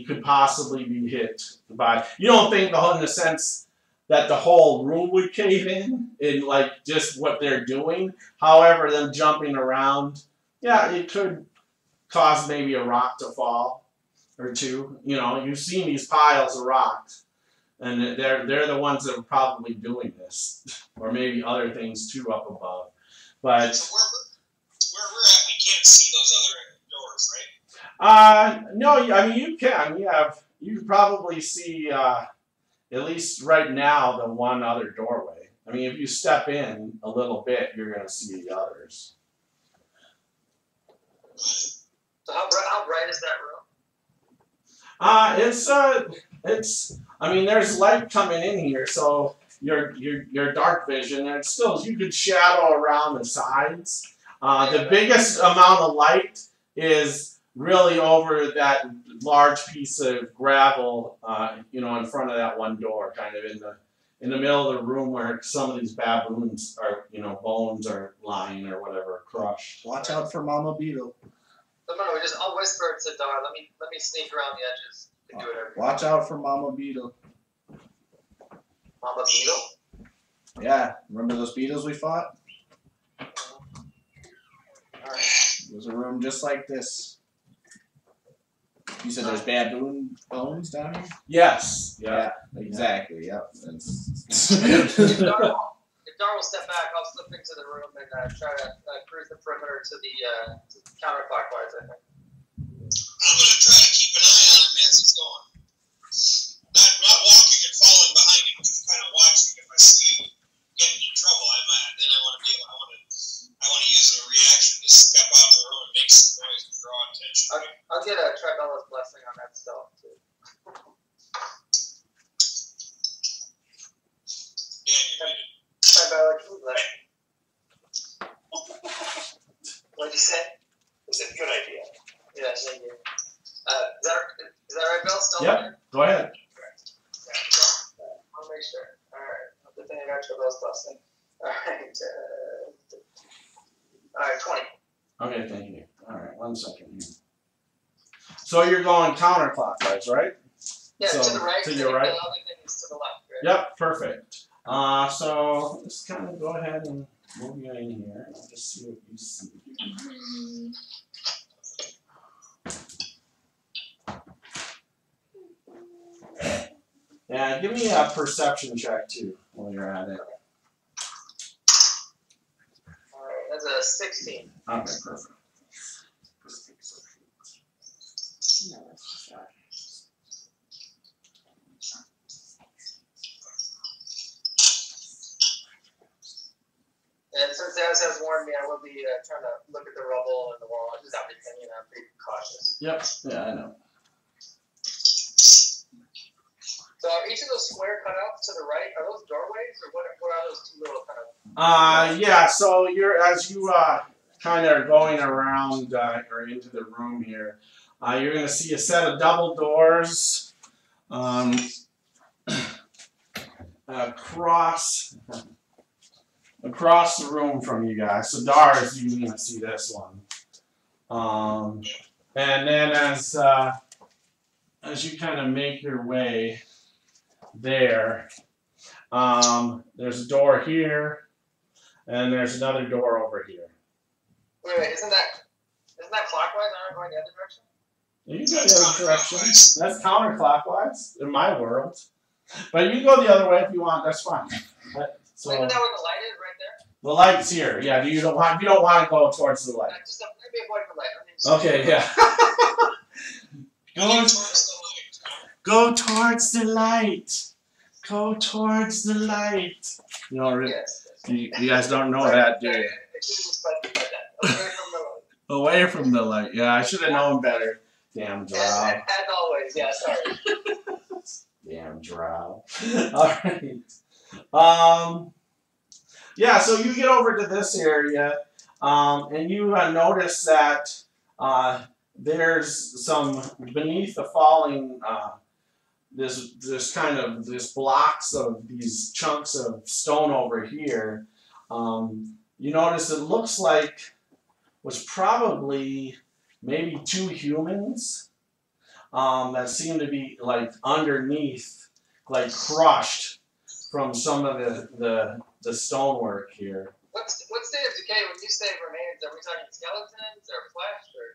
could possibly be hit by. You don't think in the sense that the whole room would cave in like just what they're doing. However, them jumping around, yeah, it could cause maybe a rock to fall or two. You've seen these piles of rocks, and they're the ones that are probably doing this, or maybe other things too up above. But so where we're at, we can't see those other doors, right? No, I mean you can. You can probably see at least right now the one other doorway. I mean, if you step in a little bit, you're going to see the others. So how bright is that room? It's. I mean, there's light coming in here, so your dark vision, and still you could shadow around the sides. The biggest amount of light is really over that large piece of gravel, you know, in front of that one door, kind of in the middle of the room where some of these baboons are, you know, bones are lying or whatever, crushed. Watch out for Mama Beetle. I'll whisper to Dar. Let me sneak around the edges and do whatever. Watch out for Mama Beetle. Mama Beetle? Yeah, remember those beetles we fought? Alright. There's a room just like this. You said there's baboon bones down here? Yes. Yeah, exactly. Yep. If Dar will step back, I'll slip into the room and try to cruise the perimeter to the counterclockwise, I think. I'm going to try to keep an eye on him as he's going. Not walking and following behind him, just kind of watching. If I see him getting in trouble, then I want to use a reaction to step out of the room and make some noise and draw attention. I'll get a Tribella's blessing on that stealth too. Yeah, you made it. Tribella, can you bless? What'd you say? It's a good idea. Yeah, thank you. Is that right, Bill? Still Yep. there? Go ahead. I'll make sure. Alright. Good thing I got Tribella's blessing. Alright. Alright, 20. Okay, thank you. All right, 1 second here. So you're going counterclockwise, right? Yeah, So, to the right. to your right? The other thing is to the left, right? Yep, perfect. So let's kind of go ahead and move you in here. I'll just see what you see. Yeah, give me a perception check too while you're at it. Alright, that's a 16. Okay, perfect. No, that's just right. And since Daz has warned me, I will be trying to look at the rubble and the wall and just everything, you know, be cautious. Yep, yeah, I know. So are each of those square cutouts to the right, are those doorways or what are those two little kind of... Yeah, so as you kind of going around or into the room here, you're going to see a set of double doors across the room from you guys. So Dars, you're going to see this one. And then as you kind of make your way there, there's a door here, and there's another door over here. Wait, isn't that clockwise? Aren't I going the other direction? You go the other direction. That's counterclockwise in my world. But you can go the other way if you want. That's fine. So Isn't that where the light is right there? the light's here. Yeah. You don't want to go towards the light. Just maybe avoid the light. Okay. Yeah. Go towards the light. Go towards the light. You know, Yes. you guys don't know that, do you? I should have just put that. Away from the light. Away from the light. Yeah, I should have known better. Damn drow. As always, yeah, sorry. Damn drow. Alright. Yeah, so you get over to this area, and you notice that there's some beneath the falling this blocks of these chunks of stone over here. You notice it looks like was probably maybe 2 humans that seem to be like underneath, like crushed from some of the stonework here. What state of decay when you say remains? Are we talking skeletons or flesh or?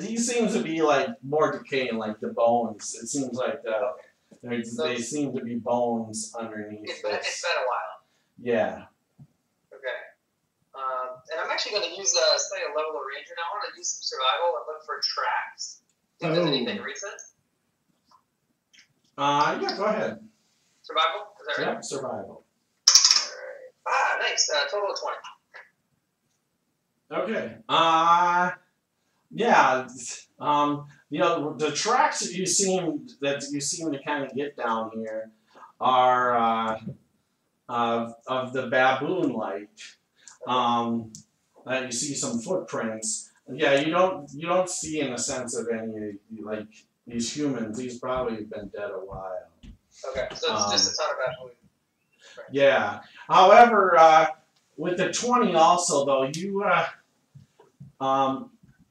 These seem to be like more decaying, like the bones. It seems like they seem to be bones underneath. It's been a while. Yeah. Okay. And I'm actually going to use a level of ranger now. I want to do some survival and look for tracks. If there's anything recent. Yeah, go ahead. Survival? Is that right? Yep, survival. Alright. Nice. Total of 20. Okay. Yeah. The tracks that you seem to kind of get down here are of the baboon-like. You see some footprints. Yeah, you don't see in the sense of any like these humans. These probably have been dead a while. Okay, so it's just a ton of baboon. Yeah. However, with the 20 also though,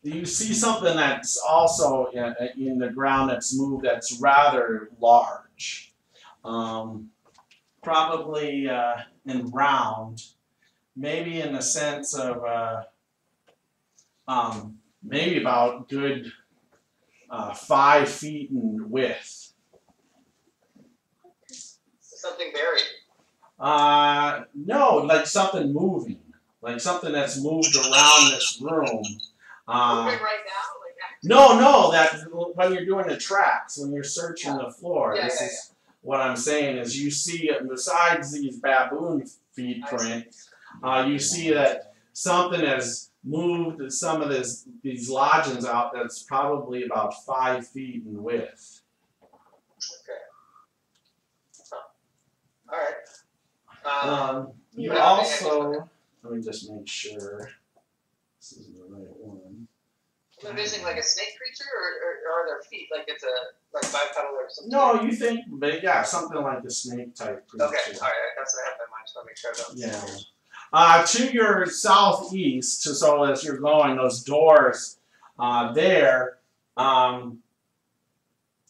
you see something that's also in the ground that's moved that's rather large. Probably and round, maybe in the sense of maybe about good 5 feet in width. Something buried. No, like something moving, like something that's moved around this room. Moving right now? Like that? No, that when you're doing the tracks, when you're searching the floor, Yeah, this is what I'm saying is you see, besides these baboon feet prints, you see that something has moved some of these lodgings out that's probably about 5 feet in width. Okay. All right. You also, let me just make sure this is the right one. I'm envisioning like a snake creature, or are there feet? Like it's a bipedal or something? No, you think, but yeah, something like a snake type creature. Okay, all right, that's what I have in mind. Just want to make sure I don't. Yeah. To your southeast, so as you're going, those doors there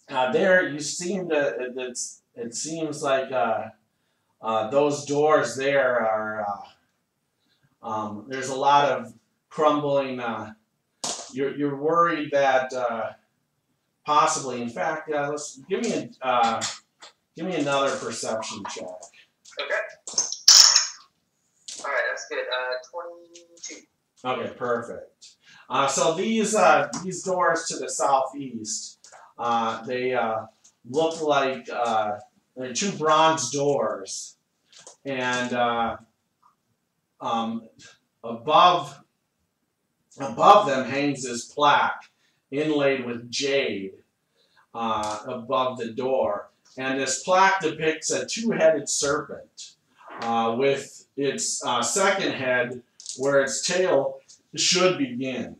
you seem to, it seems like those doors there are, there's a lot of crumbling, you're worried that possibly, in fact, let's give me another perception check. Okay. All right, that's good. 22. Okay, perfect. So these doors to the southeast, they look like they're 2 bronze doors, and above them hangs this plaque inlaid with jade above the door, and this plaque depicts a 2-headed serpent with its second head where its tail should begin.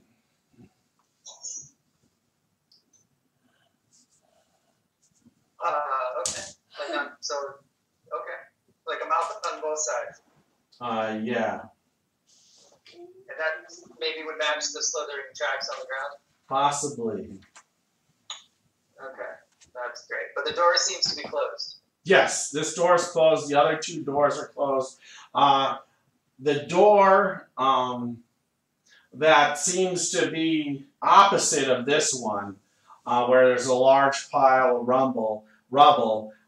Okay. Okay. Like a mouth on both sides. Yeah. And that maybe would match the slithering tracks on the ground? Possibly. Okay. That's great. But the door seems to be closed. Yes, this door is closed. The other 2 doors are closed. The door that seems to be opposite of this one, where there's a large pile of rubble,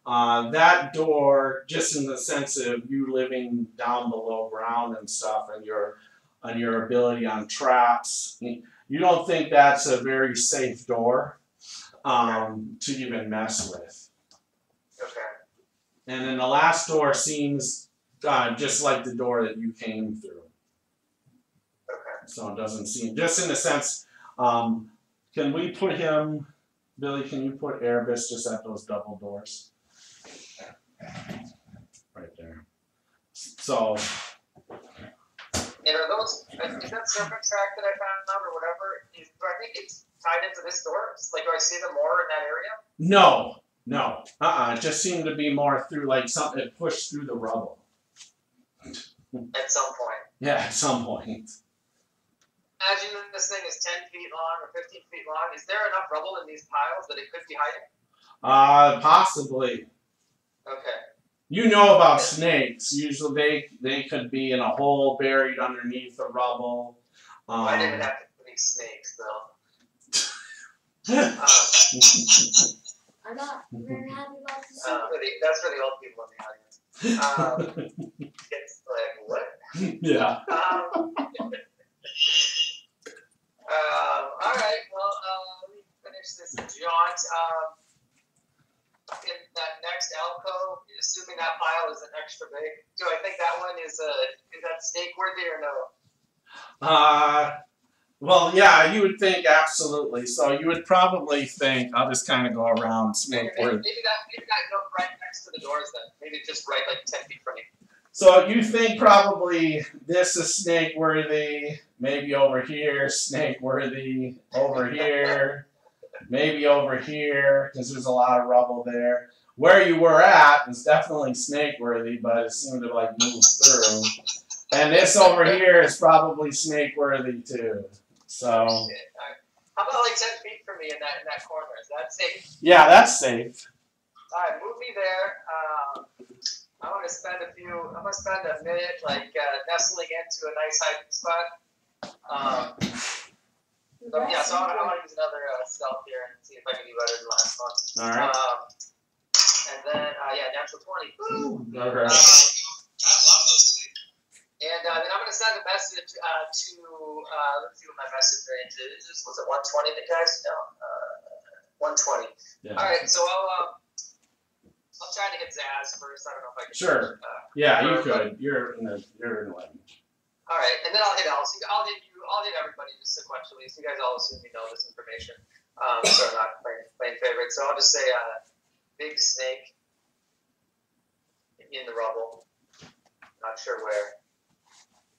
that door, just in the sense of you living down below ground and stuff, and your ability on traps, you don't think that's a very safe door to even mess with. Okay. And then the last door seems just like the door that you came through. Okay. So it doesn't seem, just in a sense, can we put him, Billy, can you put Erebus just at those double doors? Right there. So. And are those, is that serpent track that I found out or whatever, do I think it's tied into this door? Like, do I see them more in that area? No. It just seemed to be more through, like, something that pushed through the rubble. At some point. Yeah, at some point. Imagine this thing is 10 feet long or 15 feet long. Is there enough rubble in these piles that it could be hiding? Possibly. Okay. You know about snakes. Usually they could be in a hole buried underneath the rubble. I didn't have to put these snakes, though. I'm not very happy about this. That's for the old people in the audience. It's like, what? Yeah. All right, well, let me finish this jaunt. In that next alcove, assuming that isn't extra big. Do I think that one is that snake worthy or no? Well, yeah, you would think absolutely. So you would probably think, I'll just kind of go around snake worthy. Maybe that go right next to the doors then. Maybe just right like 10 feet from you. So you think probably this is snake worthy, maybe over here, snake worthy, over here, maybe over here, because there's a lot of rubble there. Where you were at is definitely snake worthy, but it seemed to like move through. And this over here is probably snake worthy too. So how about like 10 feet from me in that corner? Is that safe? yeah, that's safe. Alright, move me there. I'm gonna spend a minute like nestling into a nice hiding spot. So I want to use another stealth here and see if I can do better than last one. Alright. And then natural 20. Woo! Alright. I love those things. And then I'm gonna send a message to let's see what my message range is. Was it 120 the guys? No. 120. Yeah. Alright, so I'll try to hit Zaz first. I don't know if I can. Sure. Yeah, you could. You're in the range. All right, and then I'll hit Alice. I'll hit you. I'll hit everybody just sequentially. So you guys all assume you know this information. So I'm not playing favorite. So I'll just say big snake in the rubble. Not sure where.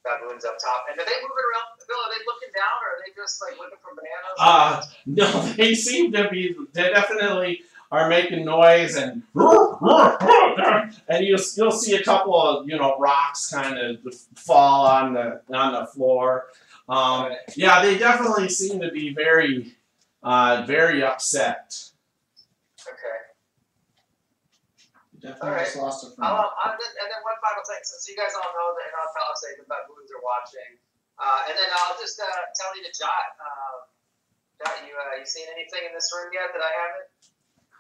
Baboons up top. And are they moving around? Bill, are they looking down, or are they just like looking for bananas? No, they seem to be. They definitely are making noise and you'll see a couple of rocks kind of fall on the floor. Yeah, they definitely seem to be very upset. Okay. You definitely just lost a friend. And then one final thing, so you guys all know that in our Palisade the baboons are watching. And then I'll just tell you to Jot. Jot, you seen anything in this room yet that I haven't?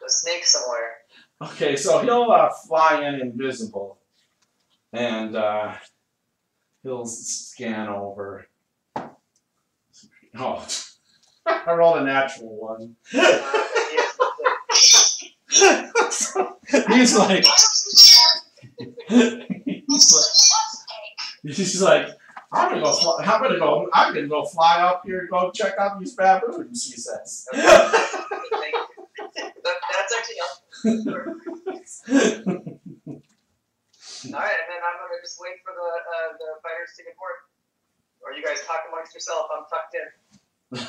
A snake somewhere. Okay, so he'll fly in invisible, and he'll scan over. Oh, I rolled a natural one. He's like, I'm gonna go fly up here and go check out these baboons. He says. That's actually helpful. Alright, and then I'm gonna just wait for the fighters to get bored. Or you guys talk amongst yourself, I'm tucked in.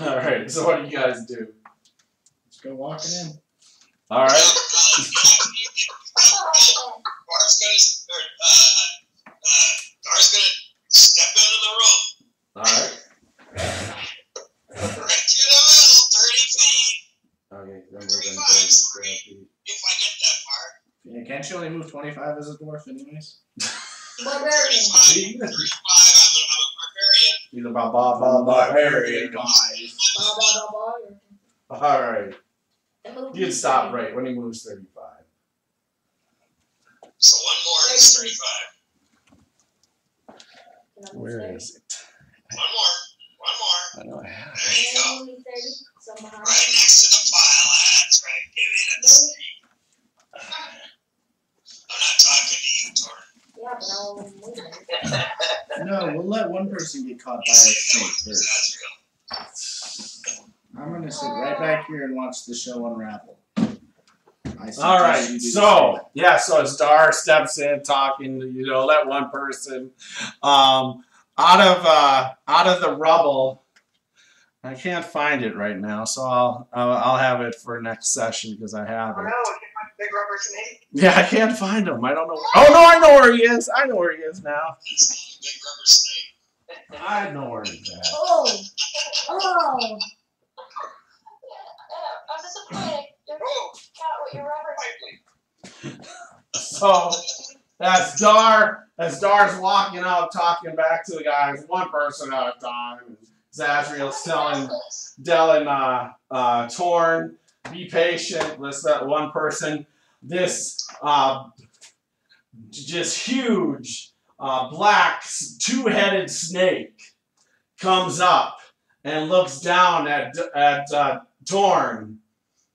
Alright, so what do you guys do? Let's go walking in. Alright. Dar's gonna step into the room. Alright. Right through the middle, 30 feet. Okay, then we're 35, going to sorry. If I get that far. Yeah, can't you only move 25 as a dwarf anyways? 35, I'm a barbarian. He's a barbarian. Alright. You can stop right when he moves 35. So one more is 35. Where is it? One more. I know I have. There you go. 30, so I'm behind. Right next to the file. That's right. Give me that snake. I'm not talking to you, Tor. Yeah, but I'll move it. No, we'll let one person get caught by a snake first. I'm gonna sit right back here and watch the show unravel. All right, so as Dar steps in talking, let one person out of the rubble. I can't find it right now, so I'll have it for next session because I have Oh it. no, we can find big rubber snake. Yeah, I can't find him. I don't know. Oh no, I know where he is. I know where he is now. It's the big rubber snake. I know where he's at. Oh! I'm disappointed. Don't count what you're referencing. So as Dar's walking out, talking back to the guys, one person at a time. Zazriel's telling Torn, be patient. Let's let one person. This just huge black two-headed snake comes up and looks down at Torn,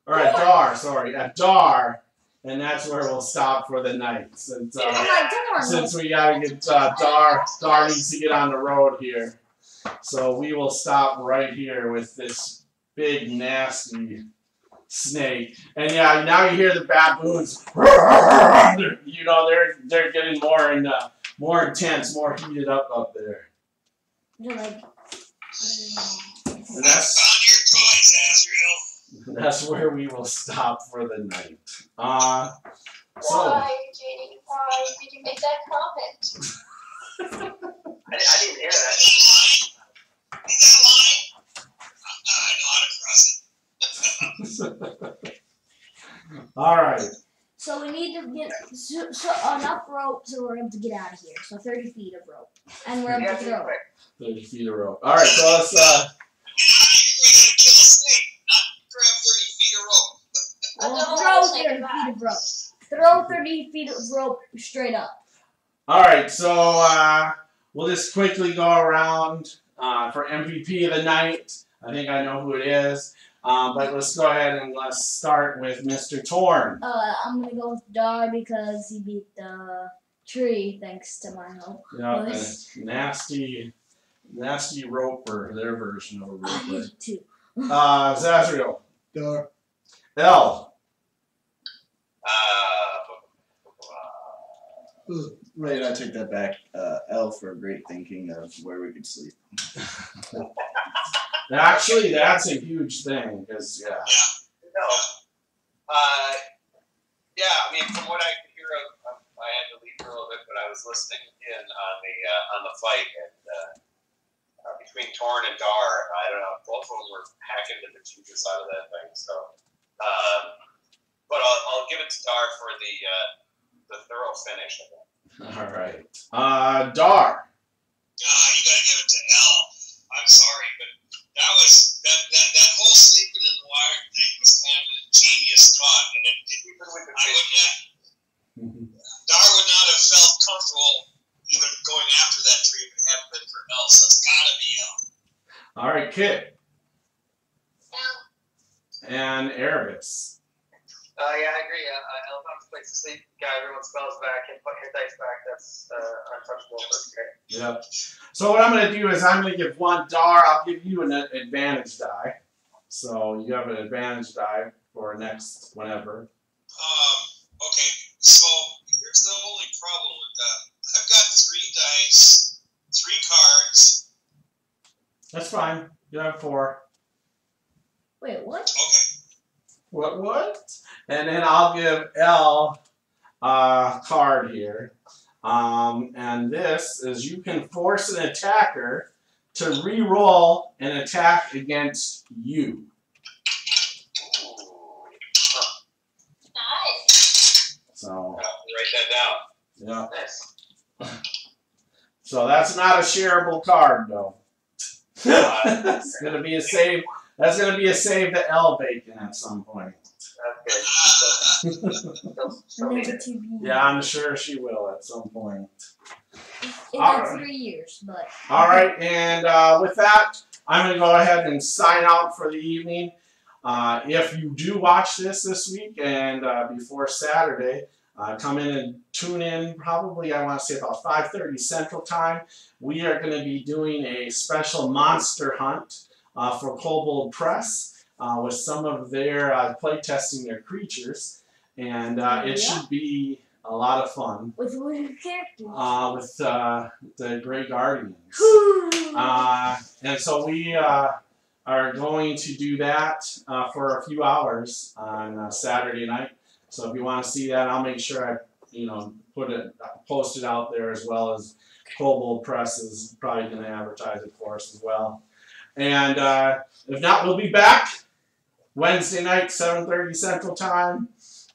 or at Dar, sorry, at Dar, and that's where we'll stop for the night. Since Oh my darn. since we gotta get Dar needs to get on the road here, so we will stop right here with this big nasty snake. And yeah, now you hear the baboons. You know they're getting more and more intense, more heated up there. They're like. And I found your toys, Azrael. that's where we will stop for the night. So Why, JD? Why did you make that comment? I didn't hear that. Is that line? I know how to cross it. all right. So we need to get so enough rope so we're able to get out of here. So 30 feet of rope, and we're able Yeah, to throw. 30 feet of rope. All right, so let's. And I think we gotta kill a snake, not grab 30 feet of rope. Throw 30 feet of rope. Throw 30 feet of rope straight up. All right, so we'll just quickly go around for MVP of the night. I think I know who it is, but let's go ahead and let's start with Mr. Torn. I'm gonna go with Dar because he beat the tree thanks to my help. Yeah, nasty roper, their version of a I roper. hit two. Zazriel. Dar. L. Right, I take that back. L for great thinking of where we could sleep. Actually, that's a huge thing because No. Yeah, I mean, from what I could hear of, I had to leave for a little bit, but I was listening in on the fight, and between Torn and Dar, I don't know, both of them were hacking to the Jesus side of that thing. So, but I'll give it to Dar for the thorough finish of it. all right. Dar. You gotta give it to L. I'm sorry, but that whole sleeping in the wire thing was kind of a genius thought, and Dar would not have felt comfortable even going after that tree if it hadn't been for L. So it's gotta be L. All right, Kit. Now, And Erebus. Yeah, I agree. Elephant's place to sleep. Got everyone's spells back and put hit dice back. That's untouchable. That's great. Yep. So what I'm going to do is I'm going to give one Dar. I'll give you an advantage die. So you have an advantage die for next whenever. Okay, so here's the only problem with that. I've got 3 dice, 3 cards. That's fine. You have 4. Wait, what? Okay. What? And then I'll give L a card here. And this is you can force an attacker to re-roll an attack against you. nice. So, Write that down. yeah. Nice. So that's not a shareable card, though. It's gonna be a save. That's gonna be a save to L bacon at some point. Okay. Negative. Yeah, I'm sure she will at some point. In All like right. 3 years, but. All right, and with that, I'm going to go ahead and sign out for the evening. If you do watch this week and before Saturday, come in and tune in probably, I want to say about 5:30 Central Time. We are going to be doing a special monster hunt for Kobold Press with some of their play testing their creatures. And it should be a lot of fun. With wooden characters. With the Grey Guardians. And so we are going to do that for a few hours on Saturday night. So if you want to see that, I'll make sure I, post it out there, as well as Kobold Press is probably going to advertise it for us as well. And if not, we'll be back Wednesday night, 7:30 Central Time.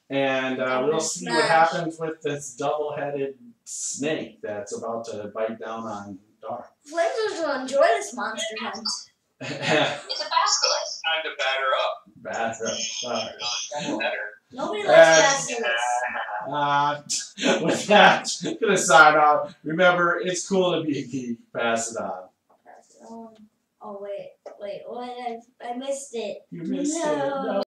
And we'll see what happens with this double-headed snake that's about to bite down on Dar. Flamers will enjoy this monster hunt. It's a basilisk. Time to batter up. Bad. Sorry. Better. Nobody likes basilisks. With that, I'm going to sign off. Remember, it's cool to be a geek. Pass it on. Oh, wait, what? I missed it. You missed it. No. No.